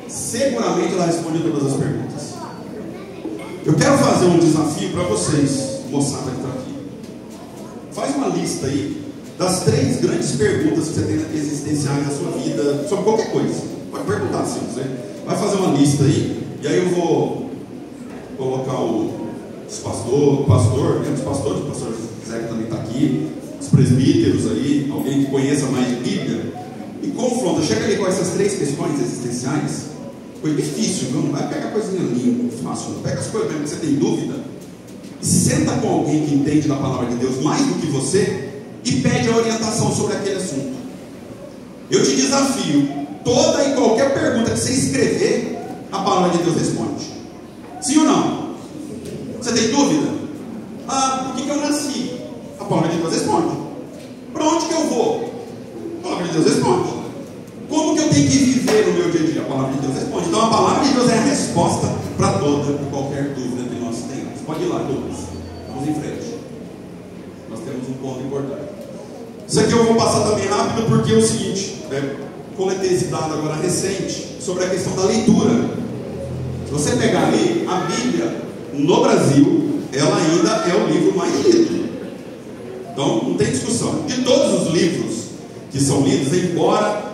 Seguramente ela responde todas as perguntas. Eu quero fazer um desafio para vocês, moçada que está aqui. Faz uma lista aí das 3 grandes perguntas que você tem existenciais na sua vida, sobre qualquer coisa. Pode perguntar se você vai fazer uma lista aí, e aí eu vou colocar os pastores, o pastor Zé que também está aqui, os presbíteros aí, alguém que conheça mais de Bíblia, e confronta, chega ali com essas 3 questões existenciais. Coisa difícil, viu? Não vai pegar coisinha linda, fácil, não pega as coisas mesmo que você tem dúvida. E senta com alguém que entende da palavra de Deus mais do que você e pede a orientação sobre aquele assunto. Eu te desafio, toda e qualquer pergunta que você escrever, a palavra de Deus responde. Sim ou não? Você tem dúvida? Por que eu nasci? A palavra de Deus responde. Para onde que eu vou? A palavra de Deus responde. Como que eu tenho que viver no meu dia a dia? A palavra de Deus responde. Então a palavra de Deus é a resposta para toda e qualquer dúvida que nós tenhamos. Pode ir lá, Lucas. Vamos em frente. Nós temos um ponto importante. Isso aqui eu vou passar também rápido porque é o seguinte, coletei esse dado agora recente sobre a questão da leitura. Se você pegar ali, a Bíblia no Brasil, ela ainda é o livro mais lido. Então não tem discussão. De todos os livros que são lidos, embora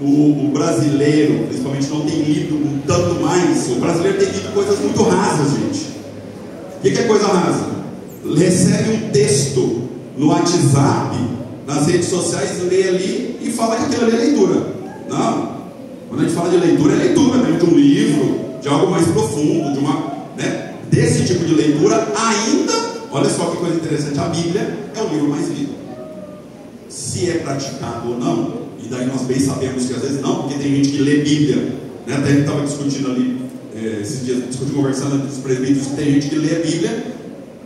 o brasileiro, principalmente, não tem lido um tanto mais. O brasileiro tem lido coisas muito rasas, gente. O que é coisa rasa? Recebe um texto no WhatsApp, nas redes sociais, lê ali e fala que aquilo ali é leitura. Não. Quando a gente fala de leitura, é leitura mesmo, de um livro, de algo mais profundo, desse tipo de leitura. Ainda, olha só que coisa interessante, a Bíblia é o livro mais lido. Se é praticado ou não, e daí nós bem sabemos que às vezes não, porque tem gente que lê Bíblia, né? Até a gente estava discutindo ali, esses dias, conversando com os presbíteros, que tem gente que lê a Bíblia,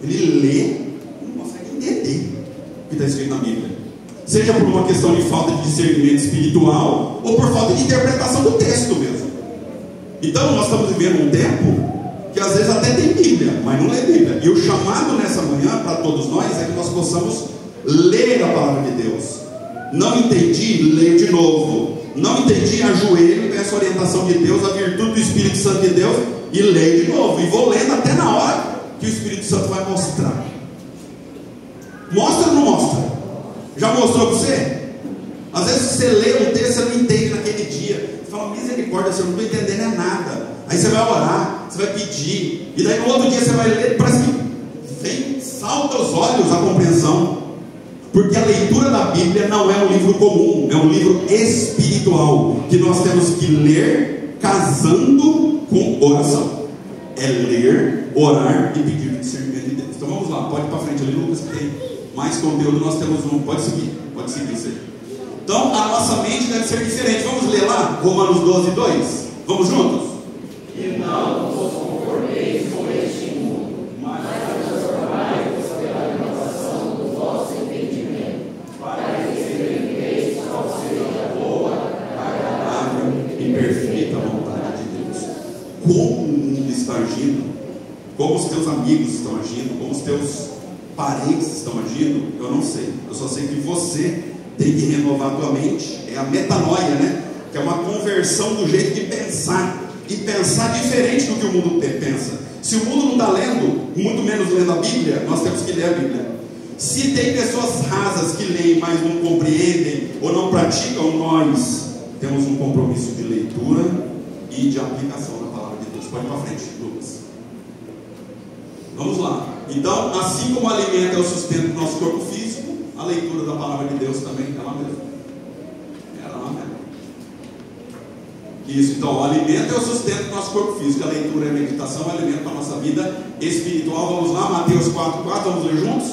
ele lê, não consegue entender o que está escrito na Bíblia, seja por uma questão de falta de discernimento espiritual, ou por falta de interpretação do texto mesmo. Então nós estamos vivendo um tempo que às vezes até tem Bíblia, mas não lê Bíblia, e o chamado nessa manhã para todos nós é que nós possamos ler a palavra de Deus. Não entendi, leio de novo. Não entendi, ajoelho, peço a orientação de Deus, a virtude do Espírito Santo de Deus, e leio de novo. E vou lendo até na hora que o Espírito Santo vai mostrar. Mostra ou não mostra? Já mostrou para você? Às vezes você lê um texto, você não entende naquele dia. Você fala, misericórdia, eu não estou entendendo nada. Aí você vai orar, você vai pedir, e daí no outro dia você vai ler, parece que vem, salta aos olhos a compreensão. Porque a leitura da Bíblia não é um livro comum, é um livro espiritual, que nós temos que ler casando com oração. É ler, orar e pedir o discernimento de Deus. Então vamos lá, pode ir para frente ali, Lucas, que tem mais conteúdo, nós temos um, pode seguir isso aí. Então a nossa mente deve ser diferente. Vamos ler lá, Romanos 12, 2. Vamos juntos? E não vos conformeis com este mundo, mas transformai-vos pela renovação do vosso entendimento, para que experimenteis qual seja a boa, agradável e perfeita vontade de Deus. Como o mundo está agindo, como os teus amigos estão agindo, como os teus parentes estão agindo, eu não sei. Eu só sei que você tem que renovar a tua mente. É a metanoia, né? Que é uma conversão do jeito de pensar. E pensar diferente do que o mundo pensa. Se o mundo não está lendo, muito menos lendo a Bíblia, nós temos que ler a Bíblia. Se tem pessoas rasas que leem, mas não compreendem ou não praticam, nós temos um compromisso de leitura e de aplicação da palavra de Deus. Pode ir para frente, Lucas. Vamos lá. Então, assim como o alimento é o sustento do nosso corpo físico, a leitura da palavra de Deus também é lá mesmo. É lá mesmo. Isso, então, o alimento é o sustento do nosso corpo físico, a leitura e a meditação é o alimento para a nossa vida espiritual. Vamos lá, Mateus 4,4, vamos ler juntos?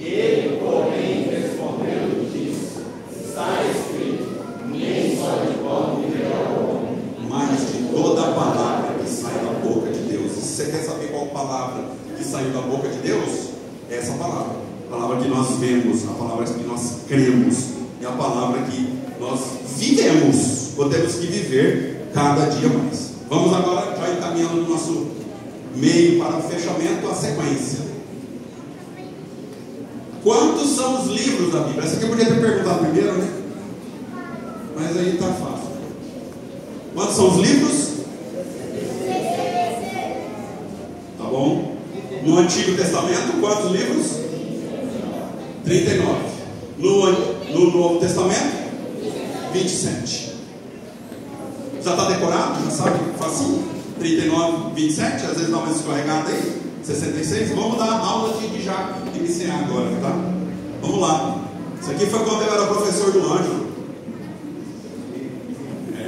Ele, porém, respondendo, disse: está escrito, nem só de pão viverá o homem, mas de toda a palavra que sai da boca de Deus. E se você quer saber qual palavra que saiu da boca de Deus, é essa palavra. A palavra que nós vemos, a palavra que nós cremos, é a palavra que nós vivemos, ou temos que viver cada dia mais. Vamos agora já encaminhando no nosso meio para o fechamento, a sequência. Quantos são os livros da Bíblia? Essa aqui eu podia ter perguntado primeiro, né? Mas aí está fácil. Quantos são os livros? Tá bom? No Antigo Testamento, quantos livros? 39. No Novo Testamento? 27. Já está decorado? Já sabe? Facinho? 39, 27. Às vezes dá uma escorregada aí. 66. Vamos dar aula de já iniciar agora, tá? Vamos lá. Isso aqui foi quando eu era professor do Ângelo.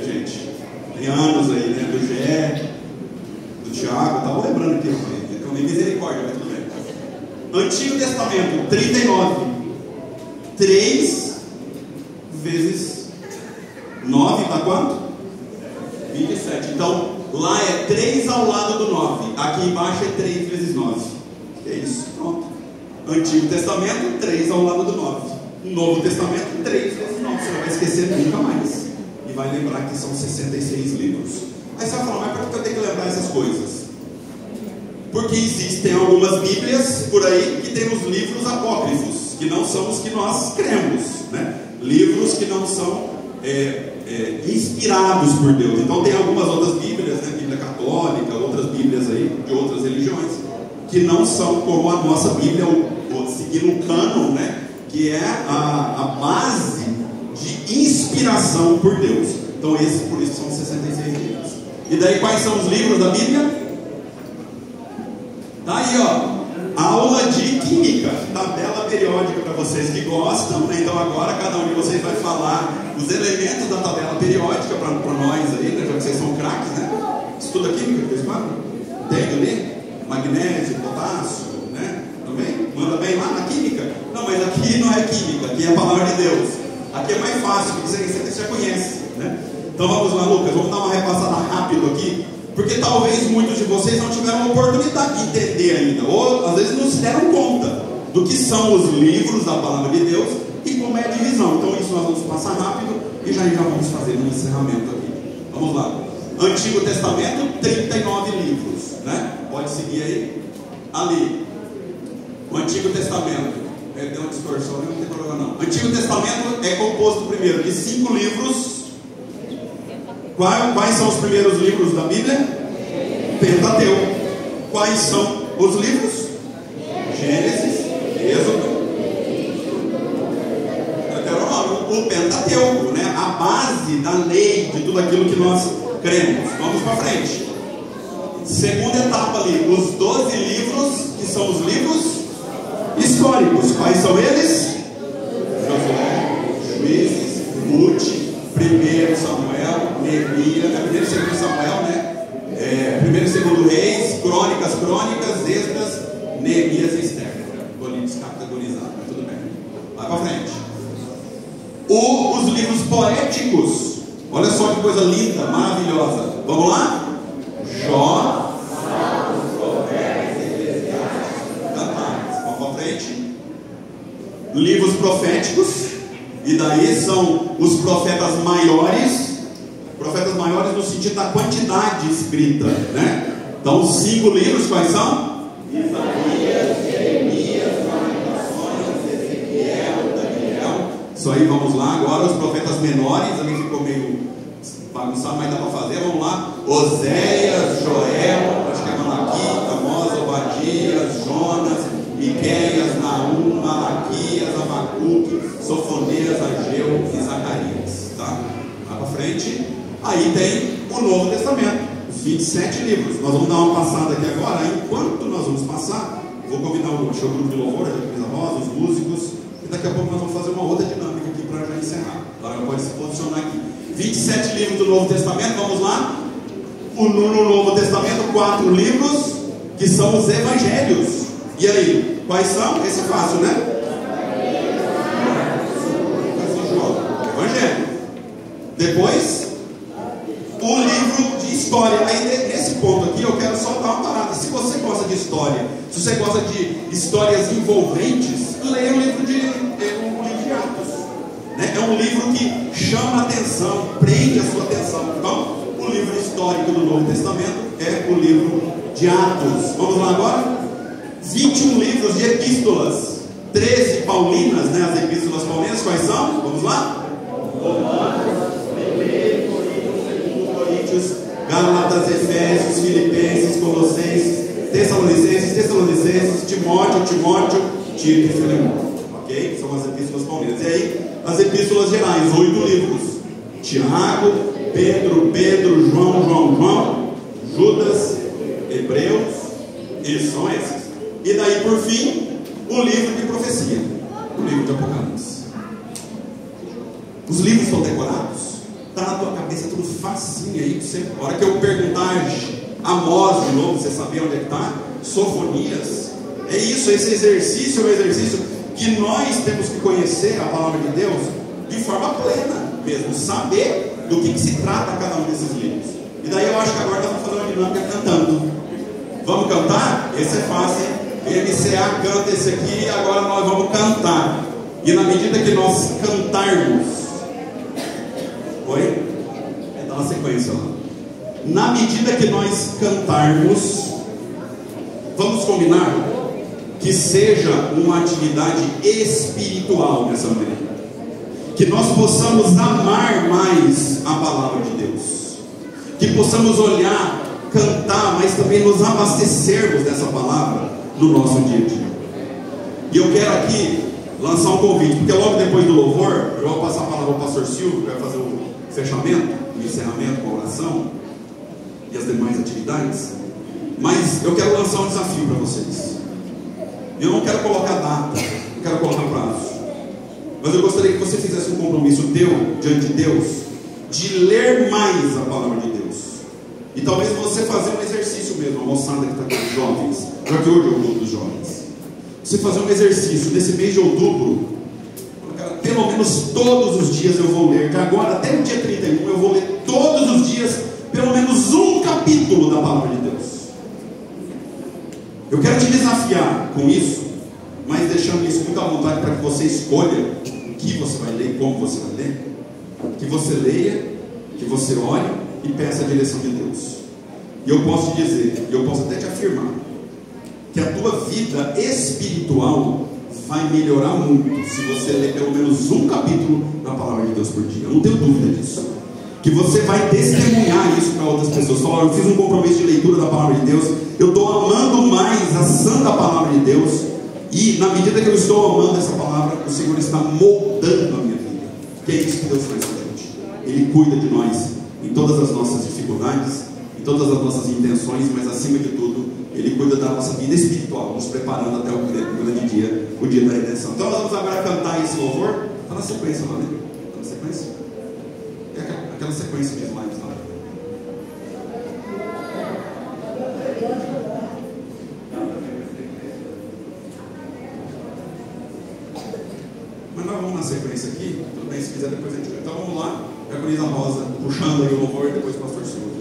Gente, tem anos aí, né? Do Gé, do Tiago, estava lembrando aqui, eu nem misericórdia, mas tudo bem. Antigo Testamento, 39. 3 vezes 9 dá quanto? 27. Então, lá é 3 ao lado do 9. Aqui embaixo é 3 vezes 9. Que é isso? Pronto. Antigo Testamento, 3 ao lado do 9. Novo Testamento, 3 vezes 9. Você não vai esquecer nunca mais. E vai lembrar que são 66 livros. Aí você vai falar, mas por que eu tenho que lembrar essas coisas? Porque existem algumas Bíblias por aí que tem os livros apócrifos, que não são os que nós cremos, né? Livros que não são inspirados por Deus. Então tem algumas outras Bíblias, né? Bíblia católica, outras Bíblias aí de outras religiões, que não são como a nossa Bíblia, ou seguindo o cânon, né? Que é a base de inspiração por Deus. Então por isso são 66 livros. E daí quais são os livros da Bíblia? Tá aí, ó, aula de química, tabela periódica para vocês que gostam, né? Então agora cada um de vocês vai falar os elementos da tabela periódica para nós aí, né? Já que vocês são craques, né? Estuda química, vocês falam? Tem ali? Magnésio, potássio, né? Também? Manda bem lá na química? Não, mas aqui não é química, aqui é a palavra de Deus. Aqui é mais fácil, porque você já conhece, né? Então vamos lá, Lucas, vamos dar uma repassada rápido aqui, porque talvez muitos de vocês não tiveram a oportunidade de entender ainda, ou às vezes não se deram conta do que são os livros da palavra de Deus e como é a divisão. Então isso nós vamos passar rápido e já vamos fazer um encerramento aqui. Vamos lá. Antigo Testamento, 39 livros, né? Pode seguir aí. Ali, o Antigo Testamento, deu uma distorção, não tem problema não. Antigo Testamento é composto primeiro de 5 livros. Quais são os primeiros livros da Bíblia? Pentateuco. Quais são os livros? Gênesis, Êxodo, Deuteronômio. O Pentateuco, né? A base da lei, de tudo aquilo que nós cremos. Vamos para frente. Segunda etapa ali, os 12 livros, que são os livros históricos. Quais são eles? Josué, Juízes, Ruth, 1 Samuel, Neemias, 1 e 2 Samuel, né? 1 e 2 Reis, Crônicas, Esdras, Neemias e Esther. Estou ali descategorizado, mas tudo bem. Vai para frente. Os livros poéticos. Olha só que coisa linda, maravilhosa. Vamos lá? Jó, Salmos, Provérbios, Eclesiastes, Cantares. Vamos para frente. Livros proféticos. E daí são os profetas maiores no sentido da quantidade escrita, né? Então, 5 livros, quais são? Isaías, Jeremias, Lamentações, Ezequiel, Daniel. Isso aí, vamos lá. Agora os profetas menores, ali ficou meio bagunçado, mas dá para fazer. Vamos lá. Oséias, Joel, acho que é Malaquias, Amós, Obadias, Jonas, Miqueias, Naum, Malaquias, Abacuque, Sofonias, Ageu e Zacarias, tá? Vai para frente. Aí tem o Novo Testamento, os 27 livros. Nós vamos dar uma passada aqui agora. Enquanto nós vamos passar, vou convidar o grupo de louvor, a voz, os músicos, e daqui a pouco nós vamos fazer uma outra dinâmica aqui para já encerrar. Agora pode se posicionar aqui. 27 livros do Novo Testamento, vamos lá. No Novo Testamento, 4 livros, que são os evangelhos. E aí, quais são? Esse é fácil, né? Evangelho. Depois, um livro de história. Aí, nesse ponto aqui, eu quero só dar uma parada. Se você gosta de história, se você gosta de histórias envolventes, leia o livro de Atos. Né? É um livro que chama a atenção, prende a sua atenção. Então, o livro histórico do Novo Testamento é o livro de Atos. Vamos lá agora? 21 livros de epístolas, 13 paulinas, né? As epístolas paulinas, quais são? Vamos lá? Romanos, Coríntios, Gálatas, Efésios, Filipenses, Colossenses, Tessalonicenses, Timóteo, Tito e Filemão. Ok? São as epístolas paulinas. E aí, as epístolas gerais, 8 livros: Tiago, Pedro, João, Judas, Hebreus, eles são esses. E daí, por fim, o livro de profecia, o livro de Apocalipse. Os livros estão decorados? Está na tua cabeça tudo facinho aí. A hora que eu perguntar Amós de novo, você saber onde é que está? Sofonias. É isso, esse exercício é um exercício que nós temos que conhecer a palavra de Deus de forma plena mesmo, saber do que se trata cada um desses livros. E daí eu acho que agora nós vamos fazer uma dinâmica cantando. Vamos cantar? Esse é fácil. MCA canta esse aqui e agora nós vamos cantar. E na medida que nós cantarmos, oi? Está na sequência lá. Na medida que nós cantarmos, vamos combinar que seja uma atividade espiritual nessa manhã. Que nós possamos amar mais a palavra de Deus. Que possamos olhar, cantar, mas também nos abastecermos dessa palavra no nosso dia a dia. E eu quero aqui lançar um convite, porque logo depois do louvor, eu vou passar a palavra ao pastor Silvio, que vai fazer o fechamento, o encerramento com a oração e as demais atividades. Mas eu quero lançar um desafio para vocês. Eu não quero colocar data, eu quero colocar prazo. Mas eu gostaria que você fizesse um compromisso teu, diante de Deus, de ler mais a palavra de Deus. E talvez você fazer um exercício mesmo, a moçada que está aqui, os jovens, já que hoje é o outubro dos jovens. Você fazer um exercício nesse mês de outubro, pelo menos todos os dias eu vou ler, que agora até o dia 31 eu vou ler todos os dias, pelo menos um capítulo da palavra de Deus. Eu quero te desafiar com isso, mas deixando isso muito à vontade para que você escolha o que você vai ler e como você vai ler. Que você leia, que você ore e peça a direção de Deus. E eu posso te dizer, e eu posso até te afirmar, que a tua vida espiritual vai melhorar muito se você ler pelo menos um capítulo da palavra de Deus por dia. Eu não tenho dúvida disso. Que você vai testemunhar isso para outras pessoas. Falar, eu fiz um compromisso de leitura da palavra de Deus, eu estou amando mais a santa palavra de Deus, e na medida que eu estou amando essa palavra, o Senhor está moldando a minha vida. Que é isso que Deus faz com a gente. Ele cuida de nós em todas as nossas dificuldades, em todas as nossas intenções, mas acima de tudo, Ele cuida da nossa vida espiritual, nos preparando até o grande dia, o dia da redenção. Então nós vamos agora cantar esse louvor. Está na sequência lá, né? Está na sequência? É aquela sequência de slides lá. Mas nós vamos na sequência aqui. Tudo bem, se quiser depois a gente canta. Então vamos lá. Diaconisa Rosa puxando aí o louvor e depois o pastor Silvio.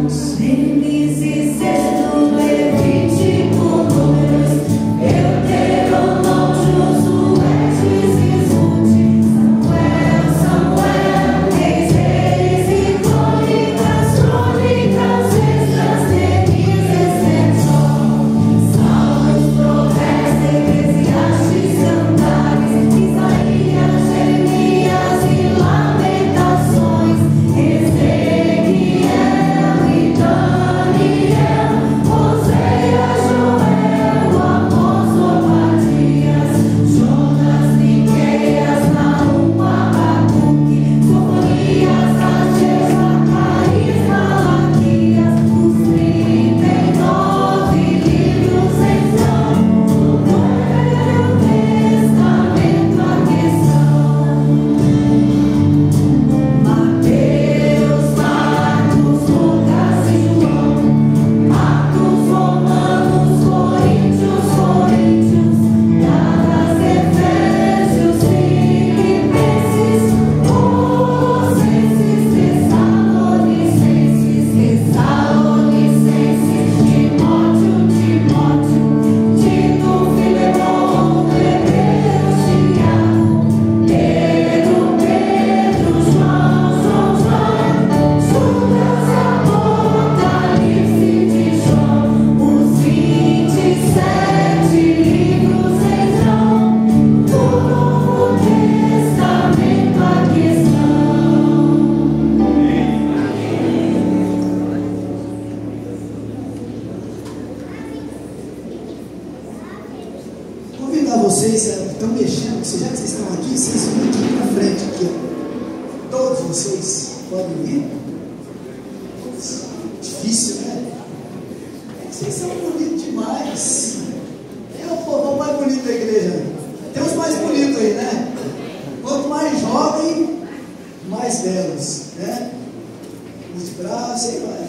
Simples e cedo, Levítico números, Deuteronômio, Josué, Juízes, Ruth, Samuel, Reis e Crônicas, Esdras, Neemias, Salmos, Provérbios, Eclesiastes, Cantares, Isaías, Jeremias e Lamentações, Ezequiel. podem vir? Difícil, né? Vocês são bonitos demais. É o povo mais bonito da igreja. Tem os mais bonitos aí, né? Quanto mais jovem, mais belos, né? Os braços, aí vai.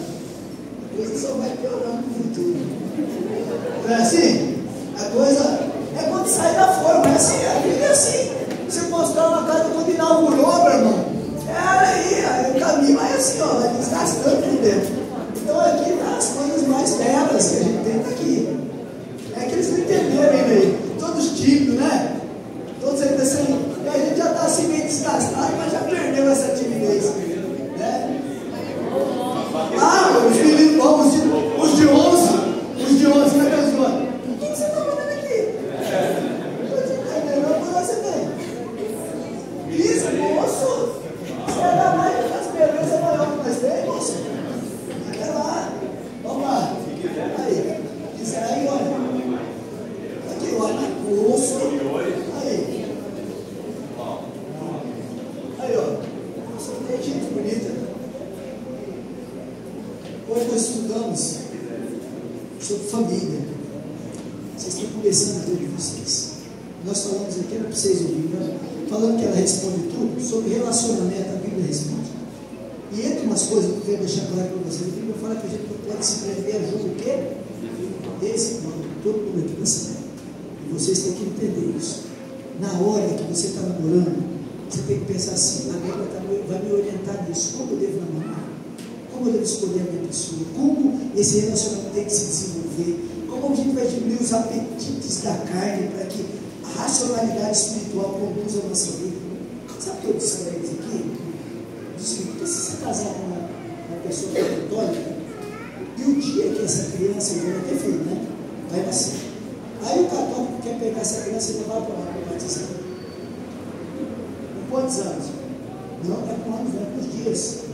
A coisa só vai piorando no futuro. Não é assim? A coisa é quando sai da forma, é assim, a vida é assim. Você mostrar uma casa quando inaugurou, meu irmão, aí o caminho é assim, ó, vai desgastando por dentro. Então aqui tá as coisas mais belas que a gente tem aqui. É que eles não entenderam ainda aí. Todos tímidos, né? Todos ainda assim, e a gente já está assim meio desgastado, mas já perdeu essa timidez, né? Ah, os meninos bons, os de 11, né, meus irmãos? O que você está fazendo aqui? Melhor que você tem. Isso, moço! Você é da mais das belezas maior que nós temos, moço? Vai lá, vamos lá. Aí, isso aí, olha. Aqui, olha, moço. Aí. Aí, ó. Nossa, tem gente bonita. Hoje nós estudamos sobre família. Vocês estão começando a ter de vocês. Nós falamos aqui, era para vocês ouvirem, né? Falando que ela responde tudo, sobre relacionamento, a Bíblia responde. E entre umas coisas que eu quero deixar claro para vocês, a Bíblia fala que a gente não pode se prender a jogo o quê? Esse não, todo mundo aqui vai saber. E vocês têm que entender isso. Na hora que você está namorando, você tem que pensar assim, a Bíblia vai me orientar nisso, como eu devo namorar? Como eu devo escolher a minha pessoa? Como esse relacionamento tem que se desenvolver? Como a gente vai diminuir os apetites da carne para que a racionalidade espiritual conduza a nossa vida? Sabe o que eu disse para eles aqui? Eu disse, porque se você casar com uma pessoa católica, e o dia que essa criança vai ter filho, né? Vai nascer. Aí o católico quer pegar essa criança e levar para lá para batizar. Com quantos anos? Não, é com anos, não é com os dias.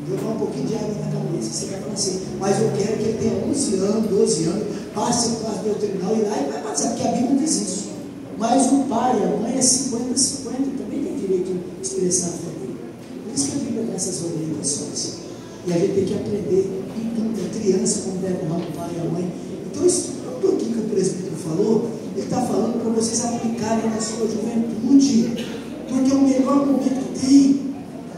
Jogar um pouquinho de água na cabeça, você vai falar assim, mas eu quero que ele tenha 11 anos, 12 anos, passe o classe doutrinal e lá e vai batizar, porque a Bíblia diz isso. Mas o pai, a mãe é 50-50, também tem direito de expressar a família. Por isso que a Bíblia dá essas orientações. E a gente tem que aprender em tudo, a criança, como deve honrar o pai e a mãe. Então, isso tudo aqui que o presbítero falou, ele está falando para vocês aplicarem na sua juventude, porque é o melhor momento que tem.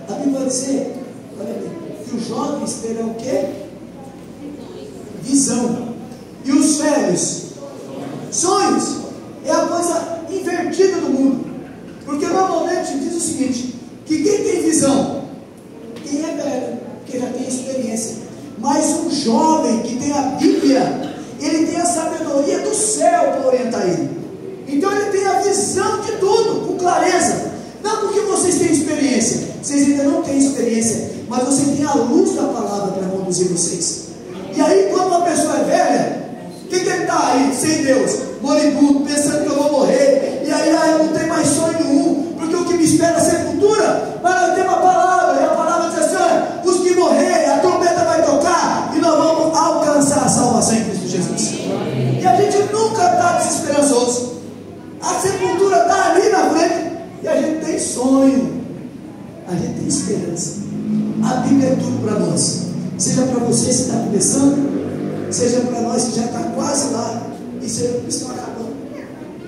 A Bíblia vai dizer, olha bem, que os jovens terão o quê? Visão. E os velhos? Sonhos. É a coisa invertida do mundo. Porque normalmente diz o seguinte, que quem tem visão, quem é velho, que já tem experiência. Mas um jovem que tem a Bíblia, ele tem a sabedoria do céu para orientar ele. Então ele tem a visão de tudo, com clareza. Não porque vocês têm experiência, vocês ainda não têm experiência, mas você tem a luz da palavra para conduzir vocês. E aí, quando uma pessoa é velha, o que ele está aí, sem Deus, moribundo, pensando que eu vou morrer, e aí eu não tenho mais sonho nenhum, porque o que me espera é a sepultura, mas nós temos a palavra, e a palavra diz assim, olha, os que morrerem, a trombeta vai tocar, e nós vamos alcançar a salvação em Cristo Jesus. E a gente nunca está desesperançoso, a sepultura está ali na frente, e a gente tem sonho, a gente tem esperança. A Bíblia é tudo para nós, seja para você que está começando, seja para nós que já está quase lá, e seja para que estão acabando.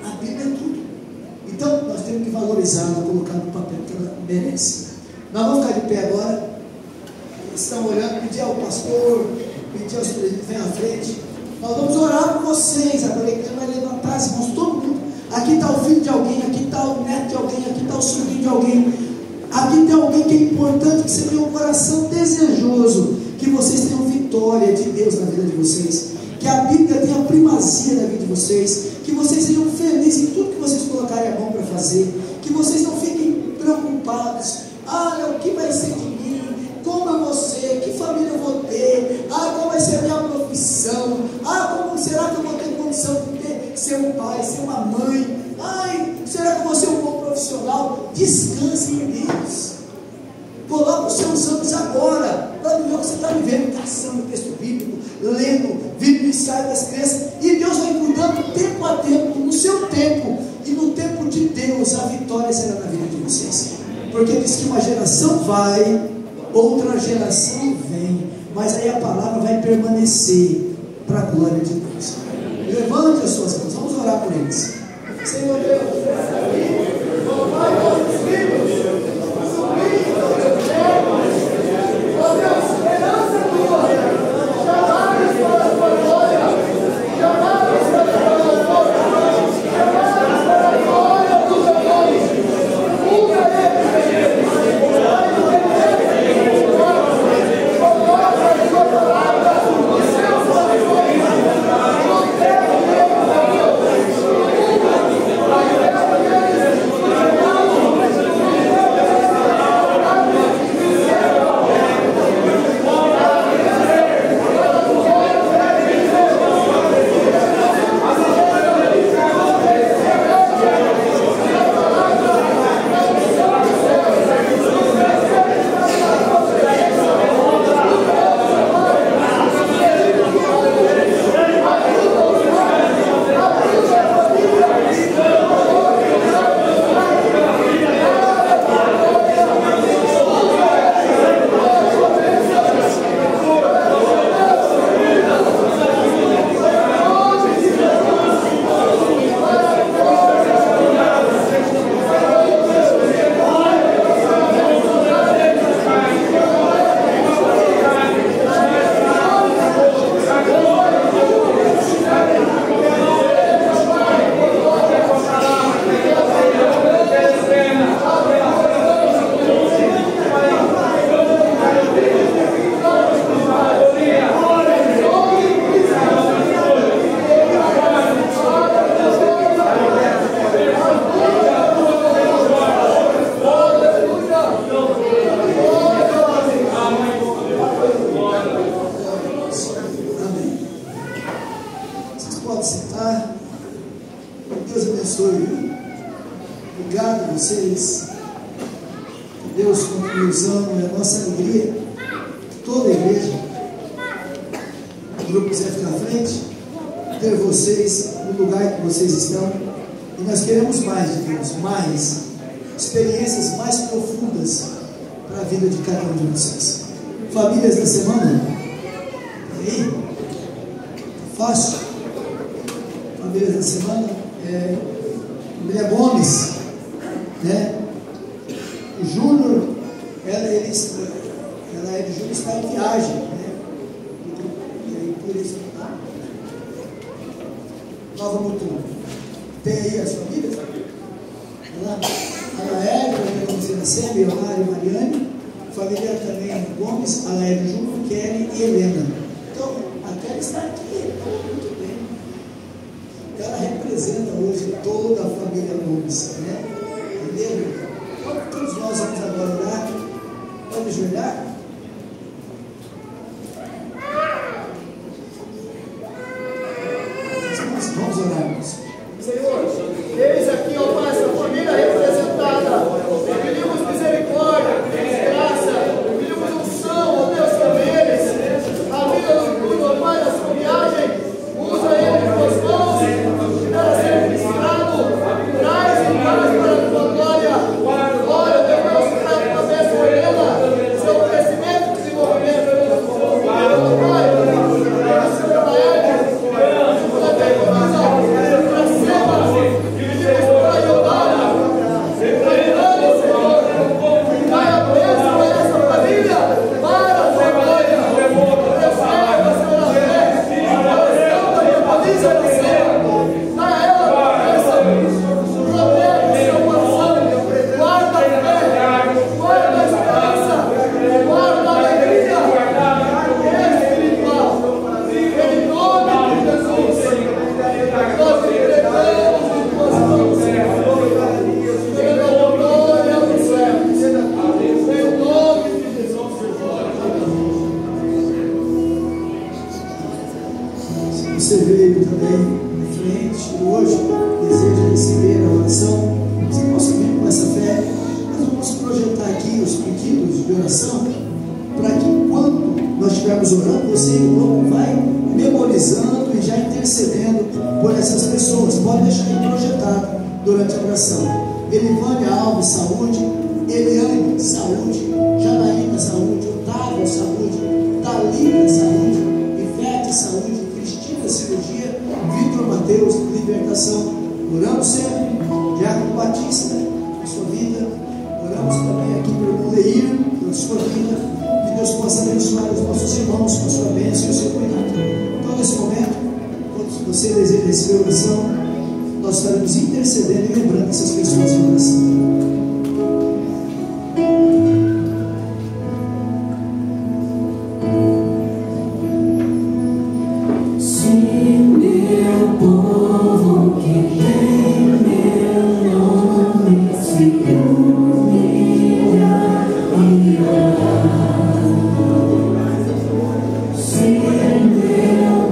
A Bíblia é tudo. Então nós temos que valorizá-la, colocar no papel que ela merece. Nós vamos ficar de pé agora. Eles estão orando, pedir ao pastor, pedir aos presidentes, vem à frente. Nós vamos orar por vocês. Agora a igreja vai levantar as mãos, todo mundo. Aqui está o filho de alguém, aqui está o neto de alguém, aqui está o sobrinho de alguém. Aqui tem alguém que é importante, que você tem um coração desejoso, que vocês tenham vitória de Deus na vida de vocês, que a Bíblia tenha primazia na vida de vocês, que vocês sejam felizes em tudo que vocês colocarem a mão para fazer, que vocês não fiquem preocupados, o que vai ser de mim, como eu vou ser, que família eu vou ter, qual vai ser a minha profissão, como será que eu vou ter condição de ser um pai, ser uma mãe, será que eu vou ser um bom profissional? Descanse em Deus. Coloque os seus anos agora para viver o que você está vivendo, caçando o texto bíblico, lendo, vindo no ensaio das crianças, e Deus vai cuidando tempo a tempo, no seu tempo, e no tempo de Deus a vitória será na vida de vocês, porque diz que uma geração vai outra geração vem, mas aí a palavra vai permanecer para a glória de Deus. Levante as suas mãos, vamos orar por eles. Senhor Deus, experiências mais profundas para a vida de cada um de vocês. Famílias da semana? E aí? Fácil? Famílias da semana? Maria Gomes, né? O Júnior, ela é de Júnior, está em viagem, né? E aí, por isso, Nova Mutum. Tem aí as famílias? A Laércio, a Sêmia, Leonário e Mariane, família também Gomes, a Laércio Júnior, Kelly e Helena. Então, a Kelly está aqui, muito bem. Ela representa hoje toda a família Gomes, né? Entendeu? Então, todos nós vamos agora orar. Pode ajoelhar? Vamos orar, irmãos. Senhor, eis aqui, ó Pai, essa família representada. Pedimos misericórdia, graça, pedimos unção, ó Deus, sobre eles. A vida do mundo, ó Pai, na sua viagem, usa ele em tuas mãos, para ser ministrado, traz em paz para a tua glória. Glória, Deus, para a tua bênção, Helena, seu crescimento e desenvolvimento. Ó Pai, a senhora Érica, você veio também em frente hoje, deseja receber a oração, você possa vir com essa fé. Nós vamos projetar aqui os pedidos de oração, para que quando nós estivermos orando, você logo vai memorizando e já intercedendo por essas pessoas. Pode deixar aí projetado durante a oração. Elivânia Alves, saúde. Eliane, saúde. Janaína, saúde. oração. Oramos sempre, Diácono Batista, por sua vida. Oramos também aqui pelo irmão Leir, pela sua vida. Que Deus possa abençoar os nossos irmãos com a sua bênção e o seu cuidado. Então, nesse momento, quando você deseja receber oração, nós estaremos intercedendo e lembrando essas pessoas de oração. Se meu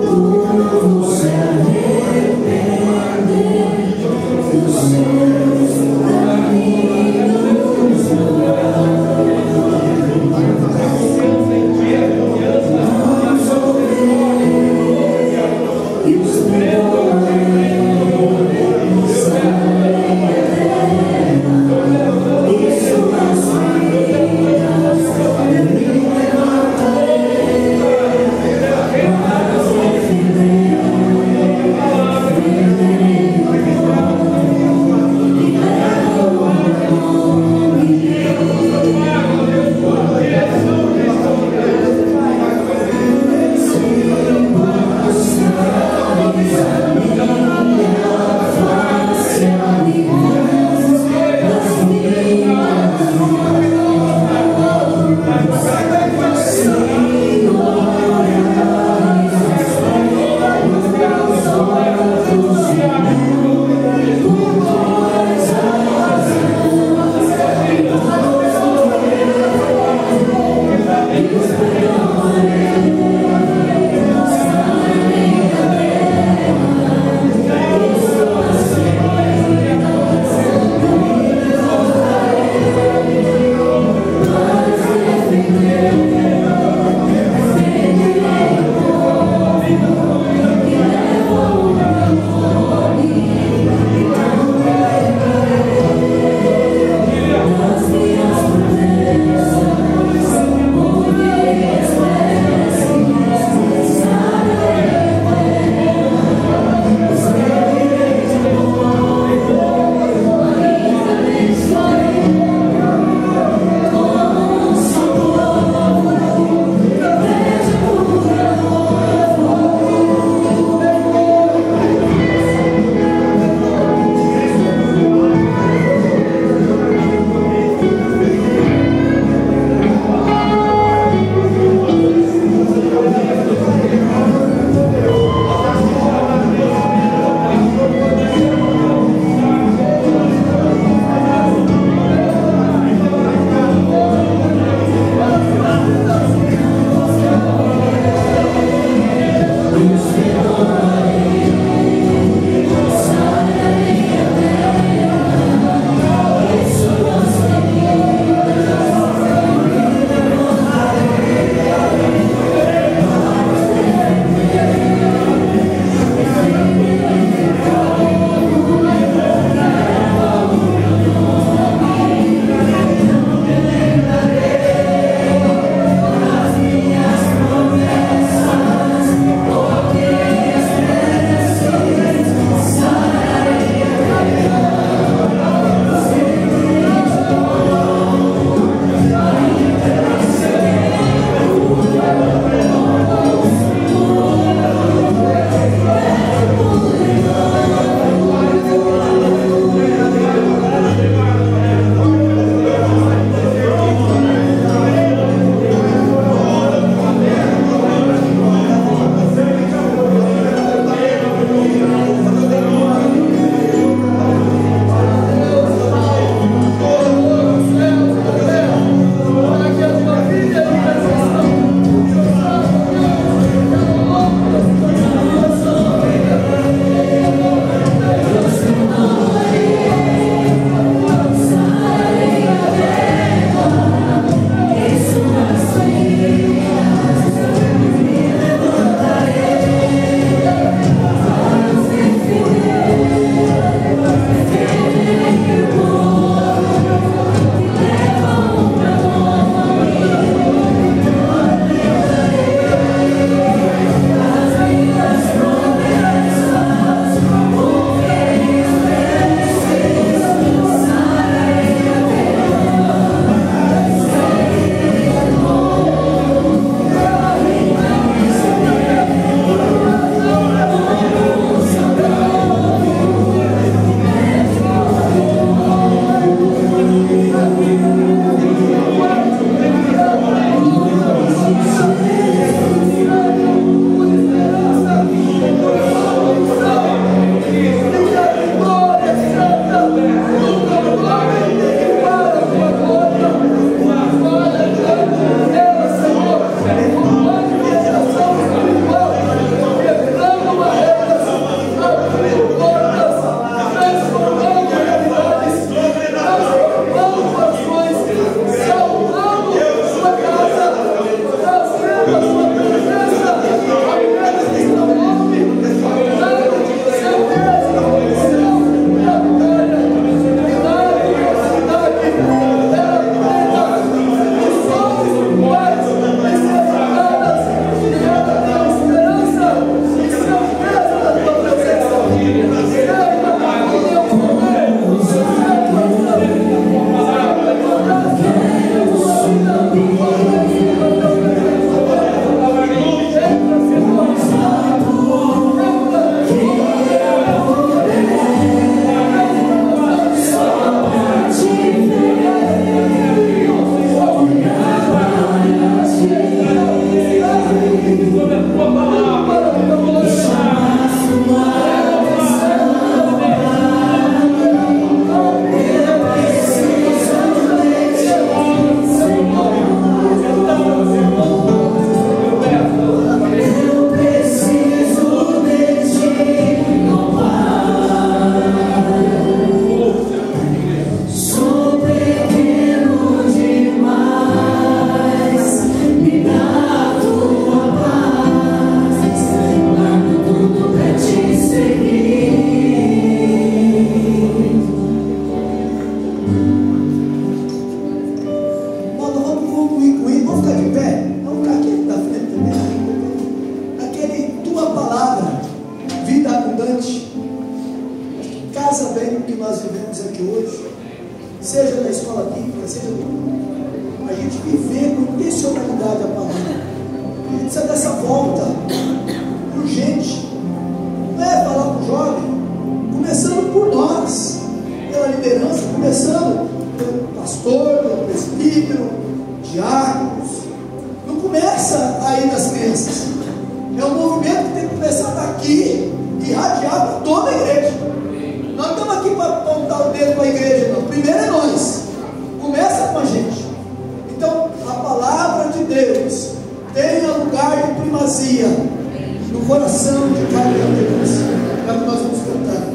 povo se arrepender, seja na escola bíblica, seja a gente viver com intencionalidade a palavra. A gente precisa dessa volta urgente. Não é falar para o jovem, começando por nós, pela liderança, começando pelo pastor, pelo presbítero, diáconos. Não começa aí das crianças. É um movimento que tem que começar daqui e irradiar para toda a igreja. Nós não estamos aqui para apontar o dedo para a igreja, não. Primeiro é nós. Começa com a gente. Então, a palavra de Deus tenha lugar de primazia no coração de cada um de nós. É o que nós vamos cantar.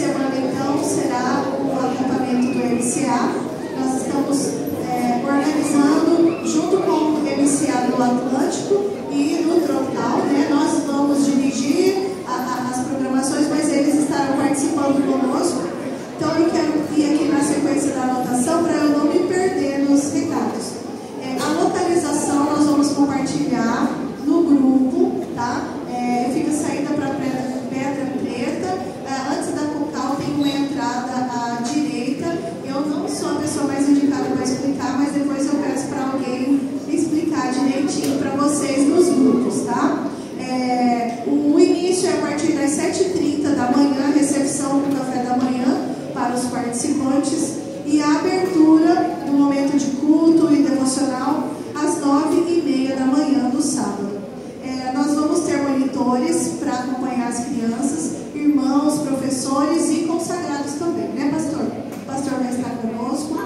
semana, então, será o acampamento do MCA. Nós estamos organizando junto com o MCA do Atlântico e do Troncal, né? Nós vamos dirigir as programações, mas eles estarão participando conosco. Então, eu quero ir aqui na sequência da anotação para eu não me perder nos recados. A localização nós vamos compartilhar no grupo, tá? Fica a saída para Pedra Preta. Antes da Cocal tem uma entrada à direita. Eu não sou a pessoa mais indicada para explicar, mas depois eu peço para alguém explicar direitinho para vocês nos grupos, tá? O início é a partir das 7h30 da manhã, recepção do café da manhã para os participantes, e a abertura do momento de culto e devocional às 9h30 da manhã do sábado. Nós vamos ter monitores para acompanhar as crianças, irmãos, professores e consagrados também, né, pastor? O pastor vai estar conosco.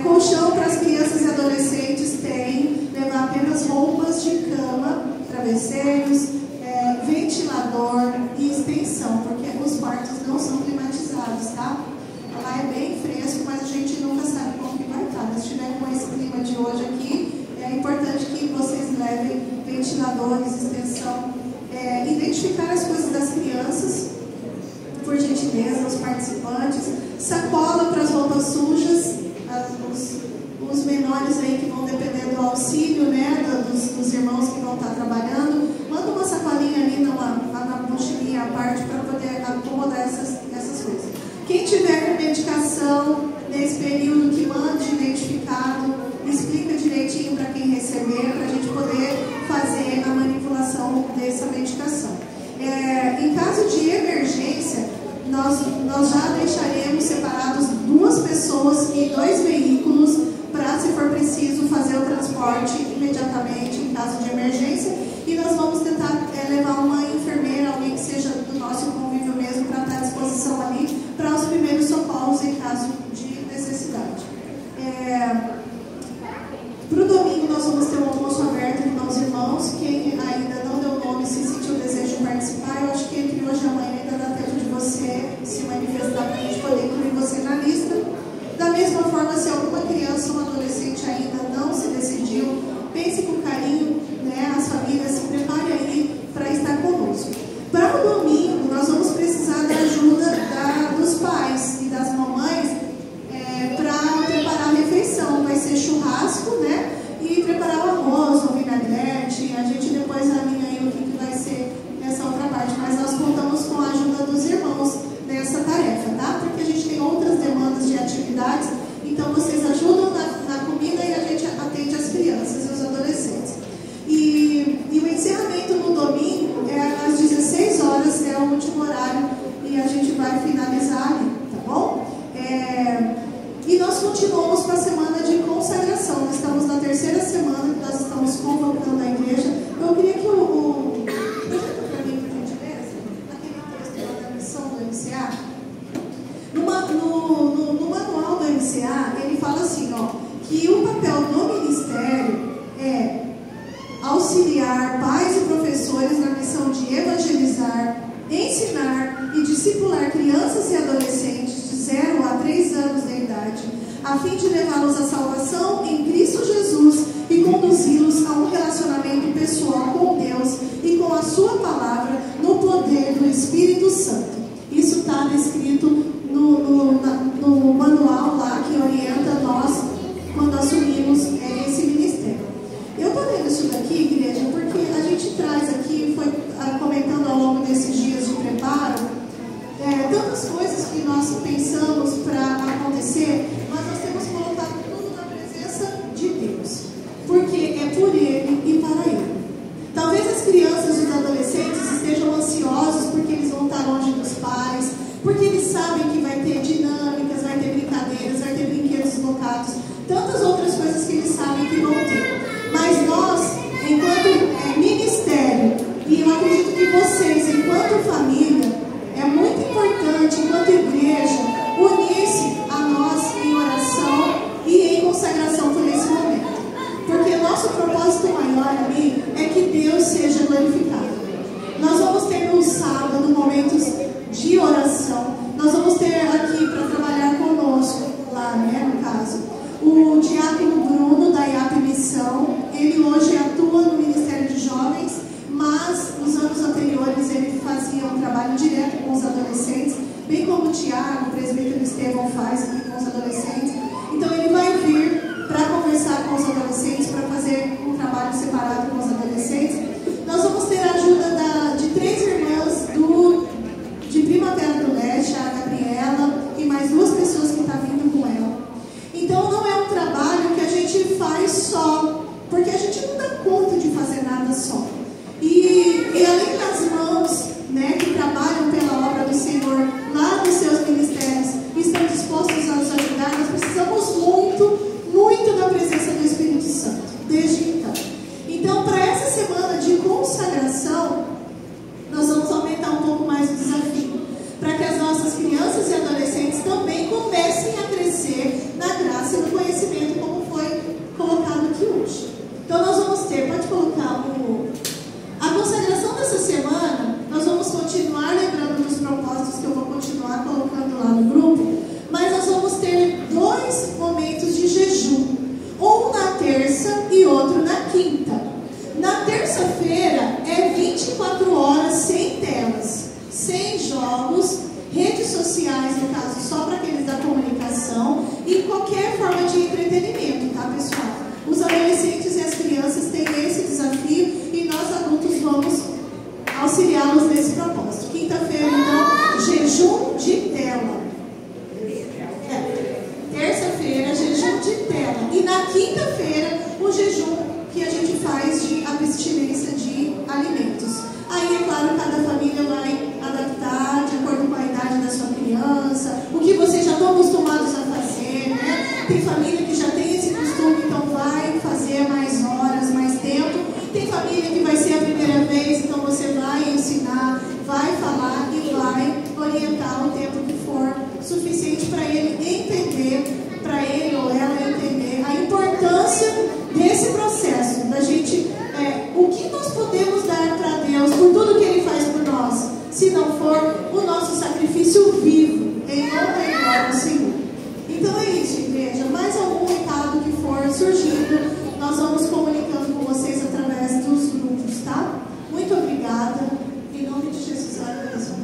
Colchão para as crianças e adolescentes tem, levar apenas roupas de cama, travesseiros, ventilador e extensão, porque os quartos não são climatizados, tá? Lá é bem fresco, mas a gente nunca sabe como que vai estar. Se estiver com esse clima de hoje aqui, é importante que vocês levem ventiladores, extensão, identificar as coisas das crianças, por gentileza, os participantes, sacola para as roupas sujas, os menores aí que vão depender do auxílio, né, dos irmãos que vão estar trabalhando, manda uma sacolinha ali na mochilinha à parte para poder acomodar essas coisas. Quem tiver com medicação nesse período, que mande identificado, explica direitinho para quem receber, para a gente poder fazer a manipulação dessa medicação. Em caso de emergência, nós já deixaremos separados 2 pessoas e 2 veículos para, se for preciso, fazer o transporte imediatamente em caso de emergência, e nós vamos tentar levar uma enfermeira, alguém que seja do nosso convívio mesmo, para estar à disposição ali para os primeiros socorros em caso de necessidade. Para o domingo nós vamos ter um almoço aberto com os irmãos. Quem ainda não deu nome, se sentiu o desejo de participar, eu acho que entre hoje e amanhã ainda dá tempo de você se manifestar para a gente poder incluir você na lista. Da mesma forma, se alguma criança ou adolescente ainda não se decidiu, pense com carinho, né? As famílias, se preparem aí para estar conosco. Para o domingo, nós vamos precisar da ajuda dos pais e das mamães para preparar a refeição. Vai ser churrasco, né? E preparar o arroz, o vinagrete. A gente depois alinha aí o que vai ser nessa outra parte. Mas nós contamos com a ajuda dos irmãos nessa tarefa, tá? Porque a gente tem outras demandas de atividades. Então, vocês ajudam na comida e a gente atende as crianças e os adolescentes. E o encerramento no domingo às 16 horas, é o último horário, e a gente vai finalizar ali, tá bom? E nós continuamos com a semana de consagração. Nós estamos na 3ª semana que nós estamos convocando a igreja. Eu queria que projeta para mim, por gentileza, aquele texto lá da missão do MCA. No manual do MCA, ele fala assim, que o papel do ministério é auxiliar pais e professores na missão de evangelizar, ensinar e discipular crianças e adolescentes de 0 a 3 anos de idade, a fim de levá-los à salvação em Cristo Jesus e conduzi-los a um relacionamento pessoal com Deus e com a sua palavra no poder do Espírito Santo. Isso está descrito no manual lá que orienta nós quando assumimos esse ministério. Eu estou lendo isso daqui, igreja, porque a gente traz aqui, foi comentando ao longo desses dias de preparo, tantas coisas que nós pensamos para acontecer, mas nós temos colocado tudo na presença de Deus, porque é por Ele e para Ele. Talvez as crianças e os adolescentes estejam ansiosos porque eles vão estar longe dos pais, porque eles sabem que vai ter dinâmicas, vai ter brincadeiras, vai ter brinquedos locados, tantas outras coisas que eles sabem que vão ter. Mas nós, enquanto ministério, e eu acredito que vocês, enquanto família, é muito importante, enquanto igreja, unir-se a nós em oração e em consagração por esse momento. Porque nosso propósito maior ali é que Deus seja glorificado. Nós vamos ter no sábado momentos de oração, nós vamos Tiago, o presbítero Estevão faz aqui com os adolescentes. Então ele vai vir para conversar com os adolescentes, para fazer um trabalho separado com os adolescentes. Nós vamos ter a ajuda de 3 irmãs de Primavera do Leste, a Gabriela e mais 2 pessoas que estão vindo com ela. Então não é um trabalho que a gente faz só, porque a gente não dá conta de fazer nada só. E além das mãos, né, que trabalham pela obra do Senhor lá nos seus ministérios e estão dispostos a nos ajudar, nós precisamos muito da presença do Espírito Santo, desde então. Então, para essa semana de consagração, nós vamos aumentar um pouco mais o desafio, para que as nossas crianças e adolescentes também comecem a crescer na graça e no conhecimento, como foi colocado aqui hoje. Então, nós vamos ter, pode colocar a consagração dessa semana. Nós vamos continuar lembrando dos propósitos que eu vou continuar colocando lá no grupo, mas nós vamos ter 2 momentos de jejum, um na terça e outro na quinta. Na terça-feira é 24 horas sem telas, sem jogos, redes sociais, no caso só para aqueles da comunicação, e qualquer forma de entretenimento, tá, pessoal? Os adolescentes e as crianças têm esse desafio e nós adultos vamos auxiliá-los nesse propósito. Quinta-feira, então, jejum de tela. Terça-feira, jejum de tela. E na quinta-feira, o jejum que a gente faz de abstinência de alimentos. Aí, é claro, cada família vai adaptar de acordo com a idade da sua criança, o que vocês já estão acostumados a fazer, né? Tem família que já tem esse costume, então vai fazer mais horas, mais tempo. Tem família que vai ser a primeira vez, então você vai ensinar, vai falar e vai orientar o tempo que for suficiente para ele entender, para ele ou ela entender a importância desse processo, da gente, o que nós podemos dar para Deus por tudo que Ele faz por nós, se não for o nosso sacrifício vivo, em honra e glória ao Senhor. Então é isso, igreja. Mais algum recado que for surgindo, nós vamos comunicando com vocês através dos grupos, tá? Muito obrigada. Em nome de Jesus, abençoe.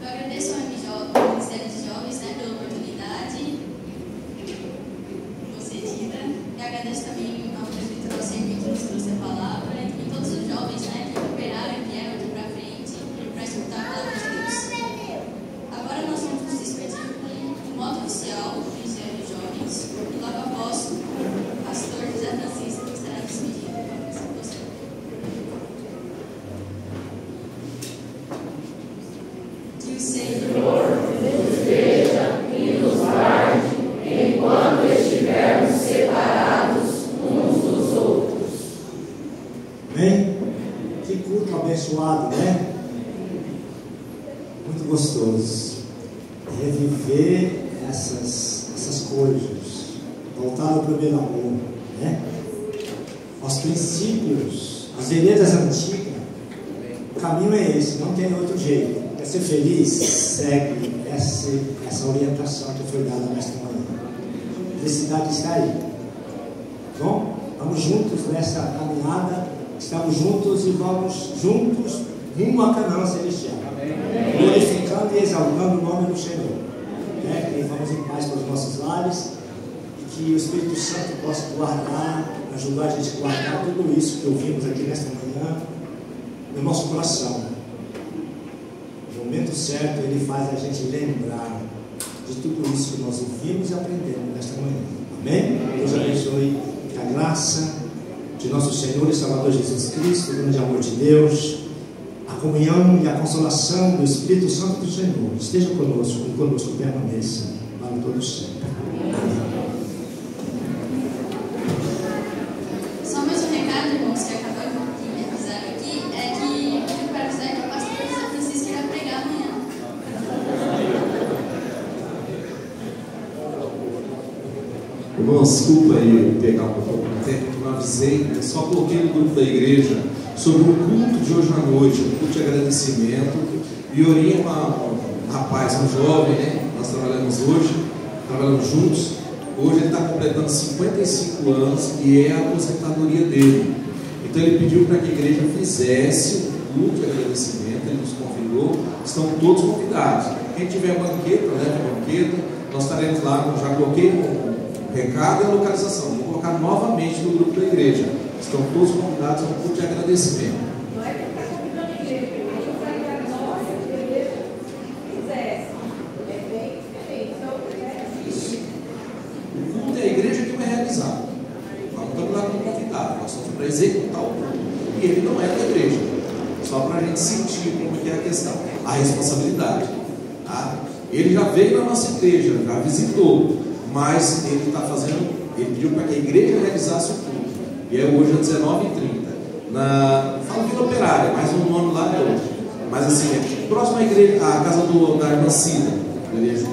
Eu agradeço ao Ministério de Jovens, né, pela oportunidade concedida. E agradeço também ao presbítero Alcemir que nos trouxe a palavra e todos os jovens, né, que cooperaram e vieram aqui para frente para escutar a palavra de Deus. Agora nós vamos nos despedir com o moto oficial do Ministério de Jovens e logo após o pastor José Francisco que estará despedindo. Que o Senhor nos veja e nos guarde enquanto estivermos separados uns dos outros. Amém? Que culto abençoado, né? Muito gostoso. Reviver essas coisas. Voltar ao primeiro amor, né? Aos princípios, às veredas antigas. O caminho é esse, não tem outro jeito. Quer ser feliz? Segue essa orientação que foi dada nesta manhã. A felicidade está aí. Bom, vamos juntos nessa caminhada. Estamos juntos e vamos juntos rumo a Canaã celestial. Glorificando e exaltando o nome do Senhor. Que vamos em paz para os nossos lares e que o Espírito Santo possa guardar, ajudar a gente a guardar tudo isso que ouvimos aqui nesta manhã no nosso coração. No momento certo, Ele faz a gente lembrar de tudo isso que nós ouvimos e aprendemos nesta manhã. Amém? Deus abençoe. Que a graça de nosso Senhor e Salvador Jesus Cristo, o grande amor de Deus, a comunhão e a consolação do Espírito Santo do Senhor esteja conosco e conosco permaneça para todos sempre. Amém. Só mais um recado, irmãos, que acabou de me avisar aqui, é que eu quero avisar que o pastor José Francisco irá pregar amanhã. Irmãos, desculpa aí pegar um pouco do tempo que eu avisei, eu só coloquei no grupo da igreja sobre o culto de hoje à noite, um culto de agradecimento, e orei um rapaz, um jovem, né? Nós trabalhamos juntos. Hoje ele está completando 55 anos e é a aposentadoria dele. Então ele pediu para que a igreja fizesse um culto de agradecimento, ele nos convidou, estão todos convidados. Quem tiver banqueta, leve banqueta, nós estaremos lá, já coloquei o recado e a localização, vou colocar novamente no grupo da igreja. Estão todos convidados a um culto de agradecimento. Não é que está convidando a igreja, porque a gente vai para a nossa igreja fizesse. É bem diferente. Então, Isso. O culto é a igreja que vai realizar. Nós não estamos lá como convidados, nós estamos para executar o culto. E ele não é da igreja. Só para a gente sentir como que é a questão, a responsabilidade. Tá? Ele já veio na nossa igreja, já visitou, mas ele está fazendo, ele pediu para que a igreja realizasse o culto. E é hoje às 19h30. Fala Vila Operária, mas o nome lá é outro. Mas assim, próximo à igreja, a casa da irmã Cida, da igreja